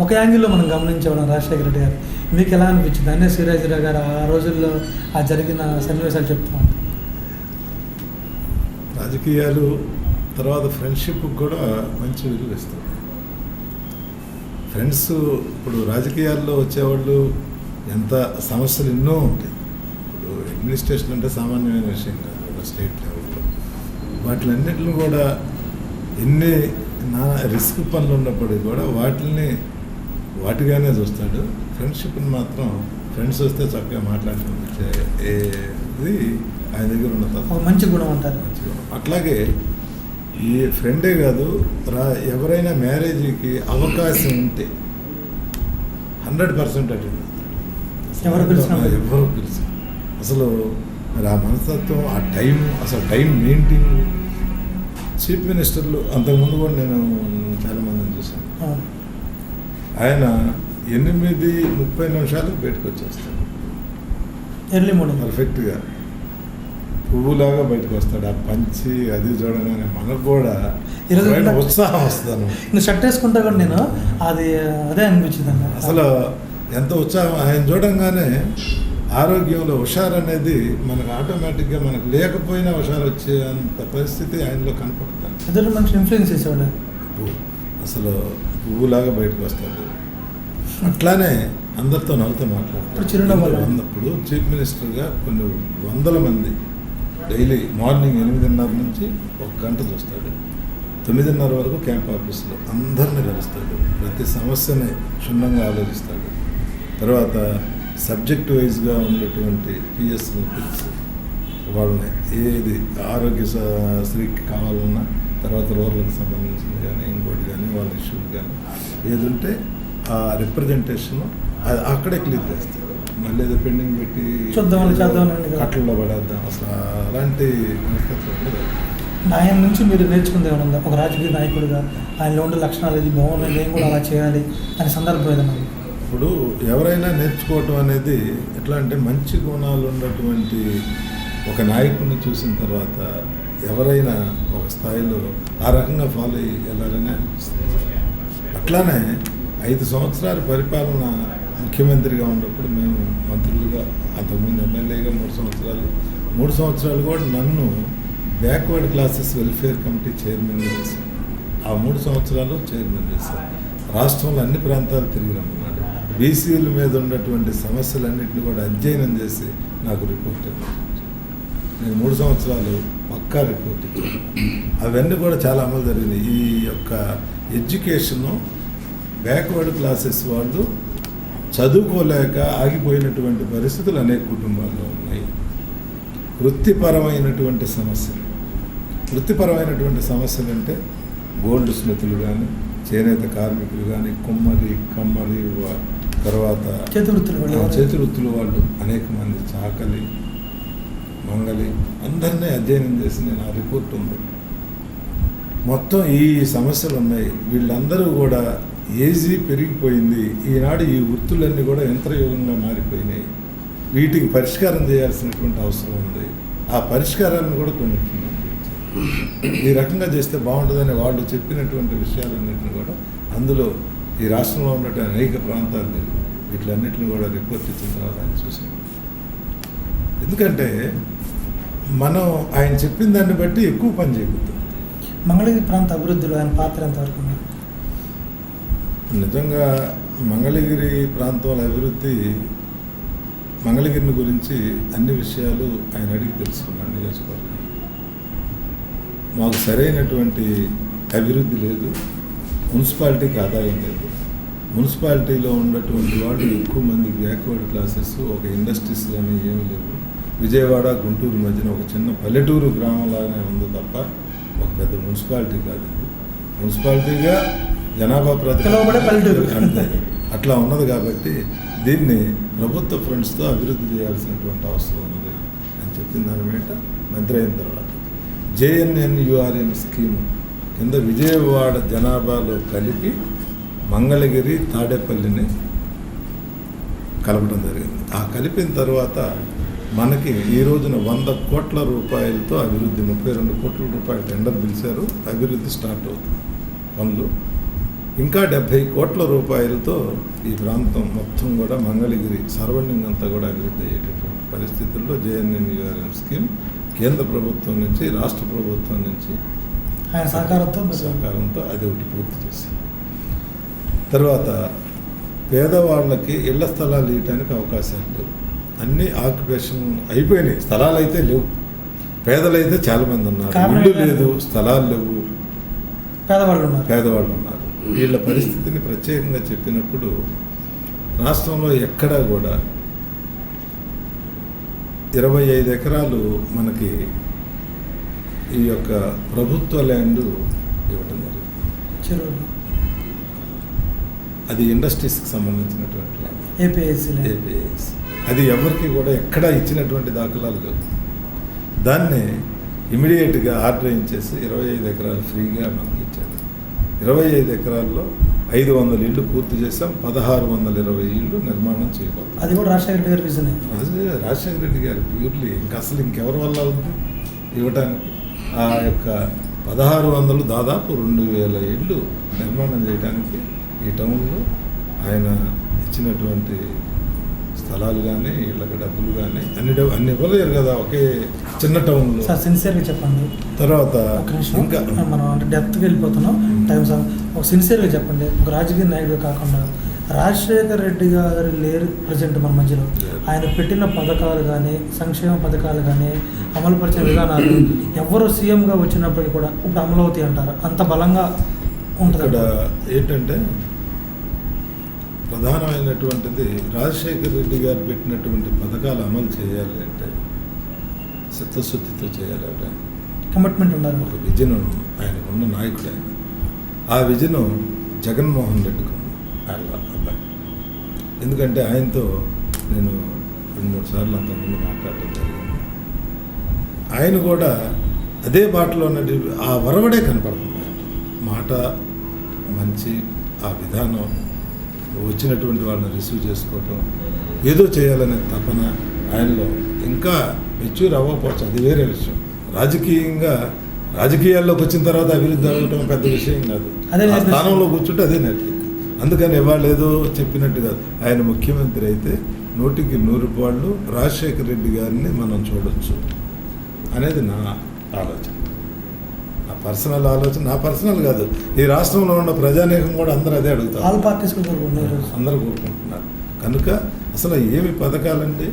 ఒక యాంగిల్లో మనం గమనించేవాళ్ళం రాజశేఖర రెడ్డి గారు. మీకు ఎలా అనిపించింది? అన్నే సూర్యాజీరావు గారు ఆ రోజుల్లో ఆ జరిగిన సన్నివేశాలు చెప్తున్నాం. రాజకీయాలు తర్వాత ఫ్రెండ్షిప్ కూడా మంచి విలువ ఇస్తారు. ఫ్రెండ్స్ ఇప్పుడు రాజకీయాల్లో వచ్చేవాళ్ళు ఎంత సమస్యలు ఎన్నో ఉంటాయి. ఇప్పుడు అడ్మినిస్ట్రేషన్ అంటే సామాన్యమైన విషయం కాదు స్టేట్ లెవెల్లో. వాటిలన్నింటిని కూడా ఎన్ని రిస్క్ పనులు ఉన్నప్పటికీ కూడా వాటిగానే చూస్తాడు. ఫ్రెండ్షిప్ని మాత్రం ఫ్రెండ్స్ వస్తే చక్కగా మాట్లాడుకునేది ఆయన దగ్గర ఉన్న మంచి గుణం ఉంటారు. మంచి గుణం. అట్లాగే ఈ ఫ్రెండే కాదు, ఎవరైనా మ్యారేజ్కి అవకాశం ఉంటే 100% అటెండ్ ఎవరు పిలిచి అసలు మరి ఆ మనస్తత్వం, ఆ టైం, అసలు టైం మెయింటైన్. చీఫ్ మినిస్టర్లు అంతకుముందు కూడా నేను చాలామందిని చూశాను. ఆయన 8:30 బయటకు వచ్చేస్తాడు ఎర్లీ మార్నింగ్ పర్ఫెక్ట్గా పువ్వులాగా బయటకు వస్తాడు. ఆ పంచి అది చూడగానే మనకు కూడా ఉత్సాహం వస్తాను. షర్ట్ వేసుకుంటా కూడా నేను అదే అనిపించింది అన్న. అసలు ఎంత ఉత్సాహం ఆయన చూడంగానే. ఆరోగ్యంలో హుషారు అనేది మనకు ఆటోమేటిక్గా మనకు లేకపోయినా హుషారు వచ్చేంత పరిస్థితి ఆయనలో కనపడుతుంది. ఎదురు మనిషి ఇన్ఫ్లుయెన్స్ చేసేవాడు. అసలు పువ్వులాగా బయటకు వస్తాడు. అట్లానే అందరితో నవ్వుతూ మాట్లాడతాడు. అప్పుడు చీఫ్ మినిస్టర్గా కొన్ని వందల మంది డైలీ మార్నింగ్ 8:30 నుంచి 1 గంట చూస్తాడు. 9:30 వరకు క్యాంప్ ఆఫీస్లో అందరిని కలుస్తాడు. ప్రతి సమస్యని క్షుణ్ణంగా ఆలోచిస్తాడు. తర్వాత సబ్జెక్ట్ వైజ్గా ఉన్నటువంటి పిఎస్ని పిలిచి వాళ్ళని ఏది ఆరోగ్యశ్రీకి కావాలన్నా, తర్వాత రూరల్కి సంబంధించింది కానీ ఇంకోటి కానీ వాళ్ళ ఇష్యూలు కానీ ఏది ఉంటే ఆ రిప్రజెంటేషన్ అక్కడే క్లియర్ చేస్తాడు. మళ్ళీ ఏదో పెండింగ్ పెట్టి కట్టల్లో పడేద్దాం, అసలు అలాంటి మనస్తత్వం ఉండదు. ఆయన నుంచి మీరు నేర్చుకుంది ఏమైనా ఉందా? ఒక రాజకీయ నాయకుడిగా ఆయనలో ఉండే లక్షణాలు ఇది బాగున్నాయి, నేను కూడా అలా చేయాలి అనే సందర్భం ఏదైనా? ఇప్పుడు ఎవరైనా నేర్చుకోవటం అనేది ఎట్లా అంటే, మంచి గుణాలు ఉన్నటువంటి ఒక నాయకుడిని చూసిన తర్వాత ఎవరైనా ఒక స్థాయిలో ఆ రకంగా ఫాలో అయ్యి వెళ్ళాలని అనిపిస్తుంది. అట్లానే 5 సంవత్సరాల పరిపాలన ముఖ్యమంత్రిగా ఉన్నప్పుడు మేము మంత్రులుగా, అంతకుముందు ఎమ్మెల్యేగా 3 సంవత్సరాలు కూడా నన్ను బ్యాక్వర్డ్ క్లాసెస్ వెల్ఫేర్ కమిటీ చైర్మన్గా చేశాను. ఆ 3 సంవత్సరాలు చైర్మన్ చేశాను. రాష్ట్రంలో అన్ని ప్రాంతాలు తిరిగి రమ్మన్నాడు. బీసీల మీద ఉన్నటువంటి సమస్యలన్నింటినీ కూడా అధ్యయనం చేసి నాకు రిపోర్ట్ ఇవ్వాలి. నేను 3 సంవత్సరాలు పక్కా రిపోర్ట్ ఇచ్చాను. అవన్నీ కూడా చాలా అమలు జరిగినాయి. ఈ యొక్క ఎడ్యుకేషను బ్యాక్వర్డ్ క్లాసెస్ వాళ్ళు చదువుకోలేక ఆగిపోయినటువంటి పరిస్థితులు అనేక కుటుంబాల్లో ఉన్నాయి. వృత్తిపరమైనటువంటి సమస్యలు అంటే గోల్డ్ స్మితులు కానీ, చేనేత కార్మికులు కానీ, కమ్మరి తర్వాత చేతి వృత్తులు వాళ్ళు అనేక మంది, చాకలి, మంగలి అందరినీ అధ్యయనం చేసి నేను ఆ రిపోర్ట్ ఉంది. మొత్తం ఈ సమస్యలు ఉన్నాయి. వీళ్ళందరూ కూడా ఏజీ పెరిగిపోయింది. ఈనాడు ఈ వృత్తులన్నీ కూడా యంత్రయుగంగా మారిపోయినాయి. వీటికి పరిష్కారం చేయాల్సినటువంటి అవసరం ఉంది. ఆ పరిష్కారాన్ని కూడా కొన్నింటిని ఈ రకంగా చేస్తే బాగుంటుందని వాళ్ళు చెప్పినటువంటి విషయాలన్నింటినీ కూడా అందులో ఈ రాష్ట్రంలో ఉన్నటువంటి అనేక ప్రాంతాలు వీటిలన్నింటినీ కూడా రిపోర్ట్ ఇచ్చిన తర్వాత ఆయన చూసాం. ఎందుకంటే మనం ఆయన చెప్పిన దాన్ని బట్టి ఎక్కువ పని చేయకూడదు. మంగళగిరి ప్రాంత అభివృద్ధిలో ఆయన పాత్ర ఎంతవరకు ఉంది? నిజంగా మంగళగిరి ప్రాంతాల అభివృద్ధి, మంగళగిరిని గురించి అన్ని విషయాలు ఆయన అడిగి తెలుసుకున్నాను. నియోజకవర్గం మాకు సరైనటువంటి అభివృద్ధి లేదు, మున్సిపాలిటీకి ఆదాయం లేదు. మున్సిపాలిటీలో ఉన్నటువంటి వాళ్ళు ఎక్కువ మంది బ్యాక్వర్డ్ క్లాసెస్, ఒక ఇండస్ట్రీస్ కానీ ఏమీ లేవు. విజయవాడ గుంటూరు మధ్యన ఒక చిన్న పల్లెటూరు గ్రామంలాగానే ఉంది తప్ప ఒక పెద్ద మున్సిపాలిటీ కాదు. మున్సిపాలిటీగా జనాభా పల్లెటూరు అంతే అట్లా ఉన్నది. కాబట్టి దీన్ని ప్రభుత్వ ఫండ్స్తో అభివృద్ధి చేయాల్సినటువంటి అవసరం ఉంది అని చెప్పిన దాని మీద మంత్రి అయిన తర్వాత JNNURM స్కీము కింద విజయవాడ జనాభాలో కలిపి మంగళగిరి, తాడేపల్లిని కలపడం జరిగింది. ఆ కలిపిన తర్వాత మనకి ఈ రోజున 100 కోట్ల రూపాయలతో అభివృద్ధి, 32 కోట్ల రూపాయల టెండర్ పిలిచారు. అభివృద్ధి స్టార్ట్ అవుతుంది పనులు. ఇంకా 70 కోట్ల రూపాయలతో ఈ ప్రాంతం మొత్తం కూడా మంగళగిరి సరౌండింగ్ అంతా కూడా అభివృద్ధి అయ్యేటటువంటి పరిస్థితుల్లో JNNURM స్కీమ్ కేంద్ర ప్రభుత్వం నుంచి, రాష్ట్ర ప్రభుత్వం నుంచి ఆయన సహకారంతో అది ఒకటి పూర్తి చేశారు. తర్వాత పేదవాళ్ళకి ఇళ్ల స్థలాలు ఇవ్వడానికి అవకాశాలు లేవు. అన్నీ ఆక్యుపేషన్ అయిపోయినాయి. స్థలాలు అయితే లేవు. పేదలైతే చాలామంది ఉన్నారు, ఇల్లు లేదు, స్థలాలు లేవు, పేదవాళ్ళు ఉన్నారు. వీళ్ళ పరిస్థితిని ప్రత్యేకంగా చెప్పినప్పుడు రాష్ట్రంలో ఎక్కడా కూడా 25 ఎకరాలు మనకి ఈ యొక్క ప్రభుత్వ ల్యాండ్ ఇవ్వటం జరిగింది. అది ఇండస్ట్రీస్కి సంబంధించినటువంటి ల్యాండ్, ఏపీఐసి. అది ఎవరికి కూడా ఎక్కడా ఇచ్చినటువంటి దాఖలాలు లేవు. దాన్ని ఇమీడియట్గా ఆర్డర్ ఇచ్చేసి 25 ఎకరాలు ఫ్రీగా మనకి ఇచ్చారు. 25 ఎకరాల్లో 500 ఇళ్ళు పూర్తి చేసాం. 1620 ఇళ్ళు నిర్మాణం చేయబోతుంది. అది కూడా రాజశేఖర రెడ్డి గారి విజన్. రాజశేఖర రెడ్డి గారు ప్యూర్లీ ఇంకా అసలు ఇంకెవరి వల్ల ఉంది ఇవ్వటానికి. ఆ యొక్క 1600 దాదాపు 2000 ఇళ్ళు నిర్మాణం చేయడానికి ఈ టౌన్లో ఆయన ఇచ్చినటువంటి స్థలాలు కానీ, ఇళ్ళకి డబ్బులు కానీ అన్ని ఇవ్వలేరు కదా ఒకే చిన్న టౌన్లో. సార్ సిన్సియర్గా చెప్పండి. తర్వాత ఇంకా మనం అంటే డెప్త్కి వెళ్ళిపోతున్నాం టైం. సార్ ఒక సిన్సియర్గా చెప్పండి, ఒక రాజకీయ నాయకుడు కాకుండా రాజశేఖర రెడ్డి గారు లేరు ప్రజెంట్ మన మధ్యలో. ఆయన పెట్టిన పథకాలు కానీ, సంక్షేమ పథకాలు కానీ, అమలుపరిచిన విధానాలు ఎవరు సీఎంగా వచ్చినప్పటికీ కూడా ఇప్పుడు అమలు అవుతాయి అంటారు. అంత బలంగా ఉంటుంది. ఇక్కడ ఏంటంటే ప్రధానమైనటువంటిది రాజశేఖర రెడ్డి గారు పెట్టినటువంటి పథకాలు అమలు చేయాలి అంటే చిత్తశుద్ధితో చేయాలి. ఎవరైనా కమిట్మెంట్ ఉండాలి. ఒక విజన్ ఆయనకు ఉన్న నాయకుడు ఆయన. ఆ విజన్ జగన్మోహన్ రెడ్డికి ఉంది, ఆయన అబ్బాయి. ఎందుకంటే ఆయనతో నేను 2-3 సార్లు అంతకుముందు మాట్లాడటం జరిగింది. ఆయన కూడా అదే బాటలో ఉన్నది. ఆ వరవడే కనపడుతుంది. మాట మంచి, ఆ విధానం, వచ్చినటువంటి వాళ్ళని రిసీవ్ చేసుకోవటం, ఏదో చేయాలనే తపన ఆయనలో ఇంకా మెచ్యూర్ అవ్వకపోవచ్చు, అది వేరే విషయం. రాజకీయాల్లోకి వచ్చిన తర్వాత అభివృద్ధి అవ్వటం పెద్ద విషయం కాదు. ఆ స్థానంలో కూర్చుంటే అదే నేర్పింది. అందుకని ఇవాళ ఏదో చెప్పినట్టు కాదు. ఆయన ముఖ్యమంత్రి అయితే 100కి 100 పాళ్ళు రాజశేఖర రెడ్డి గారిని మనం చూడొచ్చు అనేది నా ఆలోచన, నా పర్సనల్ ఆలోచన. నా పర్సనల్ కాదు, ఈ రాష్ట్రంలో ఉన్న ప్రజానీకం కూడా అందరూ అదే అడుగుతారు. ఆల్ పార్టీస్ అందరూ కోరుకుంటున్నారు. కనుక అసలు ఏమి పథకాలండి,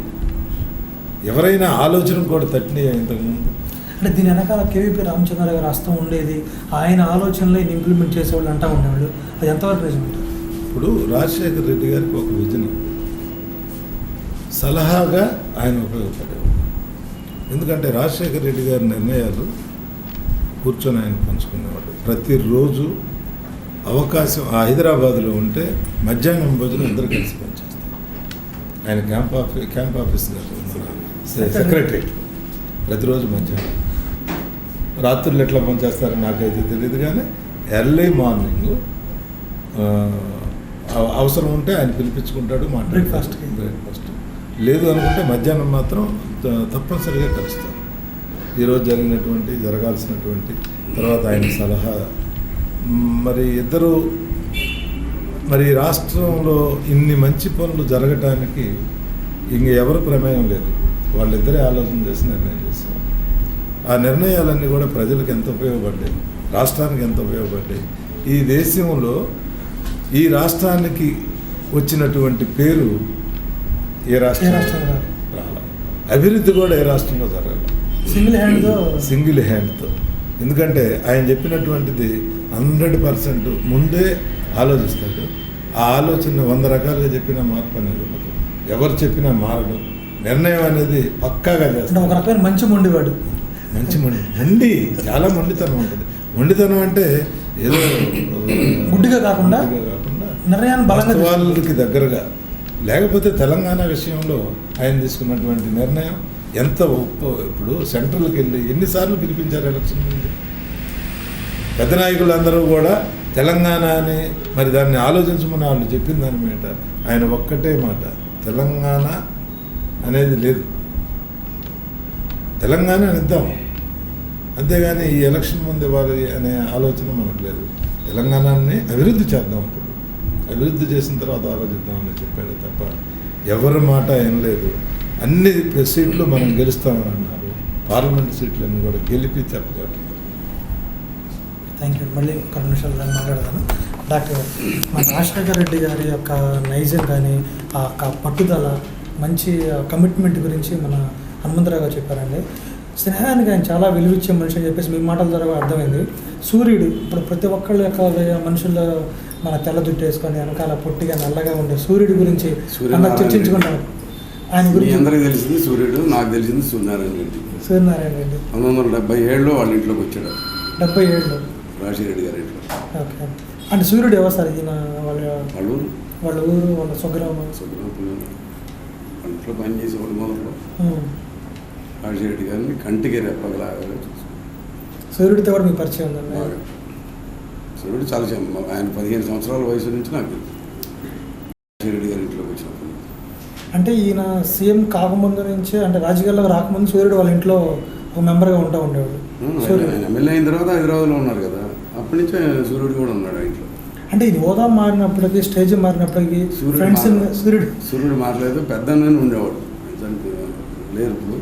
ఎవరైనా ఆలోచన కూడా తట్టినాయి ఇంతకుముందు. అంటే దీని వెనకాల కేవీపీ రామచంద్ర గారు హస్తం ఉండేది, ఆయన ఆలోచనలో ఇంప్లిమెంట్ చేసేవాళ్ళు అంటూ ఉండేవాళ్ళు. అది ఎంతవరకు నిజం ఉంటారు? ఇప్పుడు రాజశేఖర రెడ్డి గారికి ఒక విజన్, సలహాగా ఆయన ఉపయోగపడేవాడు. ఎందుకంటే రాజశేఖర రెడ్డి గారి నిర్ణయాలు కూర్చొని ఆయన పంచుకునేవాడు. ప్రతిరోజు అవకాశం హైదరాబాద్లో ఉంటే మధ్యాహ్నం భోజనం అందరూ కలిసి పనిచేస్తారు. ఆయన క్యాంప్ ఆఫీస్ గారు మన సెక్రటరీ ప్రతిరోజు మధ్యాహ్నం. రాత్రులు ఎట్లా పనిచేస్తారో నాకైతే తెలియదు, కానీ ఎర్లీ మార్నింగ్ అవసరం ఉంటే ఆయన పిలిపించుకుంటాడు, బ్రేక్ఫాస్ట్ లేదు అనుకుంటే మధ్యాహ్నం మాత్రం తప్పనిసరిగా కలుస్తారు. ఈరోజు జరగాల్సినటువంటి తర్వాత ఆయన సలహా మరి ఇద్దరు మరి రాష్ట్రంలో ఇన్ని మంచి పనులు జరగటానికి ఇంక ఎవరు ప్రమేయం లేదు, వాళ్ళిద్దరే ఆలోచన చేసి నిర్ణయం చేస్తారు. ఆ నిర్ణయాలన్నీ కూడా ప్రజలకు ఎంత ఉపయోగపడ్డాయి, రాష్ట్రానికి ఎంత ఉపయోగపడ్డాయి. ఈ దేశంలో ఈ రాష్ట్రానికి వచ్చినటువంటి పేరు ఏ రాష్ట్రంలో రాల, అభివృద్ధి కూడా ఏ రాష్ట్రంలో జరగాలి సింగిల్ హ్యాండ్తో. ఎందుకంటే ఆయన చెప్పినటువంటిది 100% ముందే ఆలోచిస్తాడు. ఆ ఆలోచన 100 రకాలుగా చెప్పినా మార్పు అనేది ఉండదు, ఎవరు చెప్పినా మారడు. నిర్ణయం అనేది పక్కాగా చేస్తాడు. ఒక రకమైన మంచి మొండివాడు, మంచి మొండి చాలా మొండితనం ఉంటుంది. మొండితనం అంటే ఏదో గుడ్డిగా కాకుండా నిర్ణయాన్ని వాళ్ళకి దగ్గరగా. లేకపోతే తెలంగాణ విషయంలో ఆయన తీసుకున్నటువంటి నిర్ణయం ఎంత ఇప్పుడు సెంట్రల్కి వెళ్ళి ఎన్నిసార్లు పిలిపించారు ఎలక్షన్ ముందు. పెద్ద నాయకులందరూ కూడా తెలంగాణ అని మరి దాన్ని ఆలోచించమని వాళ్ళు చెప్పిన దాని మీద ఆయన ఒక్కటే మాట, తెలంగాణ అనేది లేదు, తెలంగాణ ఇద్దాం అంతేగాని ఈ ఎలక్షన్ ముందు ఇవ్వాలి అనే ఆలోచన మనకు లేదు. తెలంగాణని అభివృద్ధి చేద్దాం, ఇప్పుడు అభివృద్ధి చేసిన తర్వాత ఆలోచిద్దామని చెప్పాడు తప్ప ఎవరి మాట ఏం లేదు. అన్ని సీట్లు మనం గెలుస్తామని అన్నారు, పార్లమెంట్ సీట్లను కూడా గెలిపి చెప్పగలుగుతాం. Thank you. మళ్ళీ ఒక నిమిషాలు దాన్ని మాట్లాడతాను. డాక్టర్ మన రాజశేఖర రెడ్డి గారి యొక్క నైజం కానీ ఆ పట్టుదల మంచి కమిట్మెంట్ గురించి మన హనుమంతరావు గారు చెప్పారండి. స్నేహానికి ఆయన చాలా విలువిచ్చే మనిషి అని చెప్పేసి మీ మాటల ద్వారా అర్థమైంది. సూర్యుడు ఇప్పుడు ప్రతి ఒక్కళ్ళ యొక్క మనుషుల్లో మన తెల్ల జుట్టు వేసుకొని వెనకాల పొట్టిగా నల్లగా ఉండే సూర్యుడి గురించి అందరూ చర్చించుకుంటారు. ఆయన గురించి అందరికీ తెలిసింది సూర్యుడు, నాకు తెలిసింది సూర్యనారాయణ రెడ్డి. 1977లో వాళ్ళ ఇంట్లోకి వచ్చాడు. 77లో రాజశేఖర రెడ్డి గారి ఇంట్లో. ఓకే. అంటే సూర్యుడు ఎవరు సార్? ఈయన వాళ్ళ ఊరు వాళ్ళ స్వగ్రామం. వాళ్ళ ఇంట్లో పని చేసి ఒకటి మొదట్లో రాజశేఖర రెడ్డి గారిని కంటికి రెప్పగలాగా చూసుకున్నాను. సూర్యుడితో కూడా మీకు పరిచయం ఉందండి? సూర్యుడు చాలా ఆయన 15 సంవత్సరాల వయసు నుంచి నాకు రాజశేఖర రెడ్డి గారి ఇంట్లోకి వచ్చినప్పుడు. అంటే ఈయన సీఎం కాకముందు నుంచే, అంటే రాజకీయాల్లో రాకముందు సూర్యుడు వాళ్ళ ఇంట్లో ఒక మెంబర్గా ఉండేవాడు. ఆయన ఎమ్మెల్యే అయిన తర్వాత హైదరాబాద్లో ఉన్నారు కదా, అప్పటి నుంచే సూర్యుడు కూడా ఉన్నాడు ఆ ఇంట్లో. అంటే ఇది హోదా మారినప్పటికీ, స్టేజ్ మారినప్పటికీ సూర్యుడు మారలేదు. పెద్దన్నని ఉండేవాడు, లేరు ఇప్పుడు.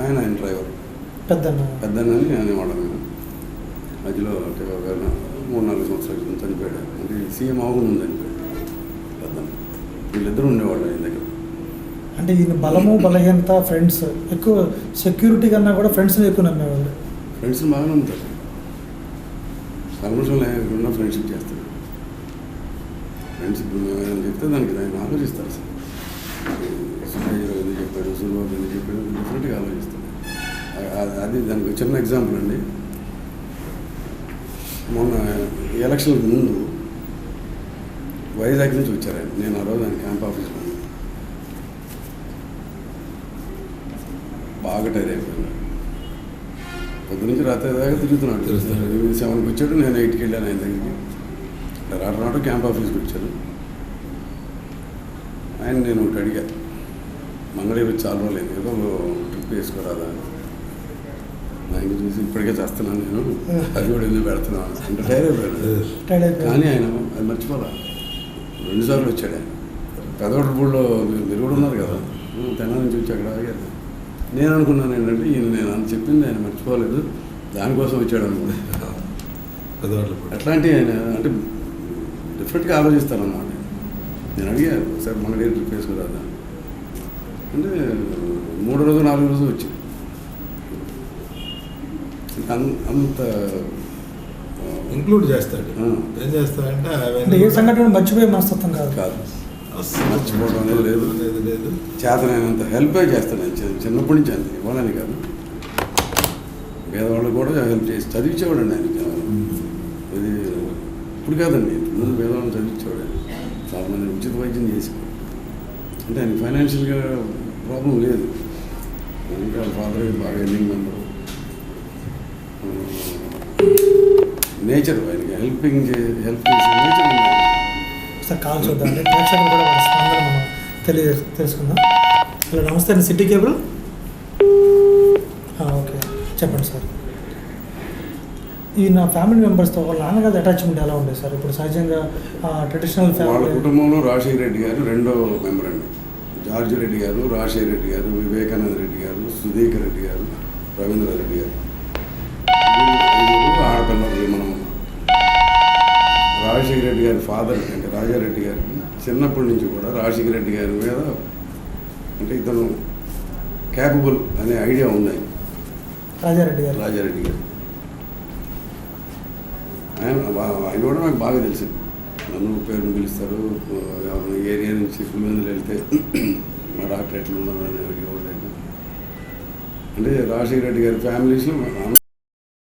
ఆయన డ్రైవర్ పెద్దన్నని అనేవాడు. మధ్యలో 3-4 సంవత్సరాల క్రితం చనిపోయాడు. అంటే సీఎం అవ్వకుండా చనిపోయాడు పెద్దన్న. వీళ్ళిద్దరూ ఉండేవాళ్ళు ఆయన దగ్గర. అంటే ఈయన బలము బలహీనత, ఫ్రెండ్స్ ఎక్కువ, సెక్యూరిటీ కన్నా కూడా ఫ్రెండ్స్ని ఎక్కువ నమ్మేవాళ్ళు. ఫ్రెండ్స్ని బాగా నమ్ముతారు, కల్మషం లేకుండా ఫ్రెండ్షిప్ చేస్తారు. ఫ్రెండ్షిప్ ఏమైనా చెప్తే దానికి ఆయన ఆలోచిస్తారు. సార్ ఎందుకు చెప్పాడు, సూర్యబాబు ఎందుకు చెప్పాడు, డిఫరెంట్గా ఆలోచిస్తాడు. అది దానికి చిన్న ఎగ్జాంపుల్ అండి. మొన్న ఎలక్షన్కి ముందు వైజాగ్ నుంచి వచ్చారు ఆయన. నేను ఆ రోజు ఆయన క్యాంప్ ఆఫీస్లో బాగా టైర్ అయిపోయాను. పొద్దు నుంచి రాత్రి దాకా తిరుగుతున్నాడు. 7కి వచ్చాడు, నేను 8కి వెళ్ళాను ఆయన దగ్గరికి. రావడం క్యాంప్ ఆఫీస్కి వచ్చాను. ఆయన నేను ఒకటి అడిగా, మంగళగిరి చాలా రోజులేదు, ఏదో ట్రిప్ వేసుకోరాదా? ఆయన చూసి ఇప్పటికే చేస్తున్నాను నేను, అది కూడా ఎందుకు పెడుతున్నాను అంటే టైర్ అయిపోయాడు. కానీ ఆయన అది మర్చిపోరా, 2 సార్లు వచ్చాడు ఆయన. పెదవడపూడిలో మీరు కూడా ఉన్నారు కదా, తెనాలి నుంచి వచ్చి అక్కడ ఆగారు. నేను అనుకున్నాను ఏంటంటే ఈయన నేను అని చెప్పింది ఆయన మర్చిపోలేదు, దానికోసం వచ్చాడు అనుకున్నాను. అట్లాంటి ఆయన అంటే డిఫరెంట్గా ఆలోచిస్తారన్నమాట. నేను అడిగాను, సార్ మంగళగిరి ట్రిప్ వేసుకోరాదా అంటే 3 రోజు 4 రోజులు వచ్చింది. అంత ఇంక్లూడ్ చేస్తాడు. ఏం చేస్తాడంటే ఏ సంఘటన మర్చిపోయే మనస్తత్వం కాదు, మర్చిపోవడం అనేది లేదు. చేతనైనంత హెల్ప్ చేస్తాను. చిన్నప్పటి నుంచి అంతే, ఇవ్వాలని కాదు, పేదవాళ్ళు కూడా హెల్ప్ చేసి చదివించేవాడండి ఆయన ఇది ఇప్పుడు కాదండి, ముందు పేదవాళ్ళని చదివించేవాడు ఆయన. చాలా మంది ఉచిత వైద్యం చేసేవాడు. అంటే ఆయన ఫైనాన్షియల్గా ప్రాబ్లం లేదు. ఇంకా వాళ్ళ ఫాదర్ బాగా ఎన్నింగ్ మెంబరు. నేచర్ ఆయనకి హెల్ప్ చేసే నేచర్ ఉంది. సార్ కాల్ చూద్దామండి, ప్రేక్షకులు కూడా వాళ్ళ స్పందన మనం తెలుసుకుందాం. హలో, నమస్తే అండి, సిటీ కేబుల్. ఓకే, చెప్పండి సార్. ఈ నా ఫ్యామిలీ మెంబర్స్తో వాళ్ళ నాన్నగారి అటాచ్మెంట్ ఎలా ఉండేది సార్? ఇప్పుడు సహజంగా ట్రెడిషనల్ వాళ్ళ ఫ్యామిలీ కుటుంబంలో రాజశేఖర రెడ్డి గారు రెండో మెంబర్ అండి. జార్జ్ రెడ్డి గారు, రాజశేఖర రెడ్డి గారు, వివేకానంద రెడ్డి గారు, సుధీకర్ రెడ్డి గారు, రవీంద్ర రెడ్డి గారు, ఆడపిల్లలు. మనం రాజశేఖర రెడ్డి గారి ఫాదర్ అంటే రాజారెడ్డి గారికి చిన్నప్పటి నుంచి కూడా రాజశేఖర రెడ్డి గారి మీద అంటే ఇతను క్యాపబుల్ అనే ఐడియా ఉంది ఆయన. రాజారెడ్డి గారు ఆయన కూడా నాకు బాగా తెలిసింది. నన్ను పేరును పిలుస్తారు, ఏరియా నుంచి పులివెందులు వెళ్తే మా డాక్టర్ ఎట్లా ఉన్నారు అని అంటే రాజశేఖర రెడ్డి గారి ఫ్యామిలీస్లో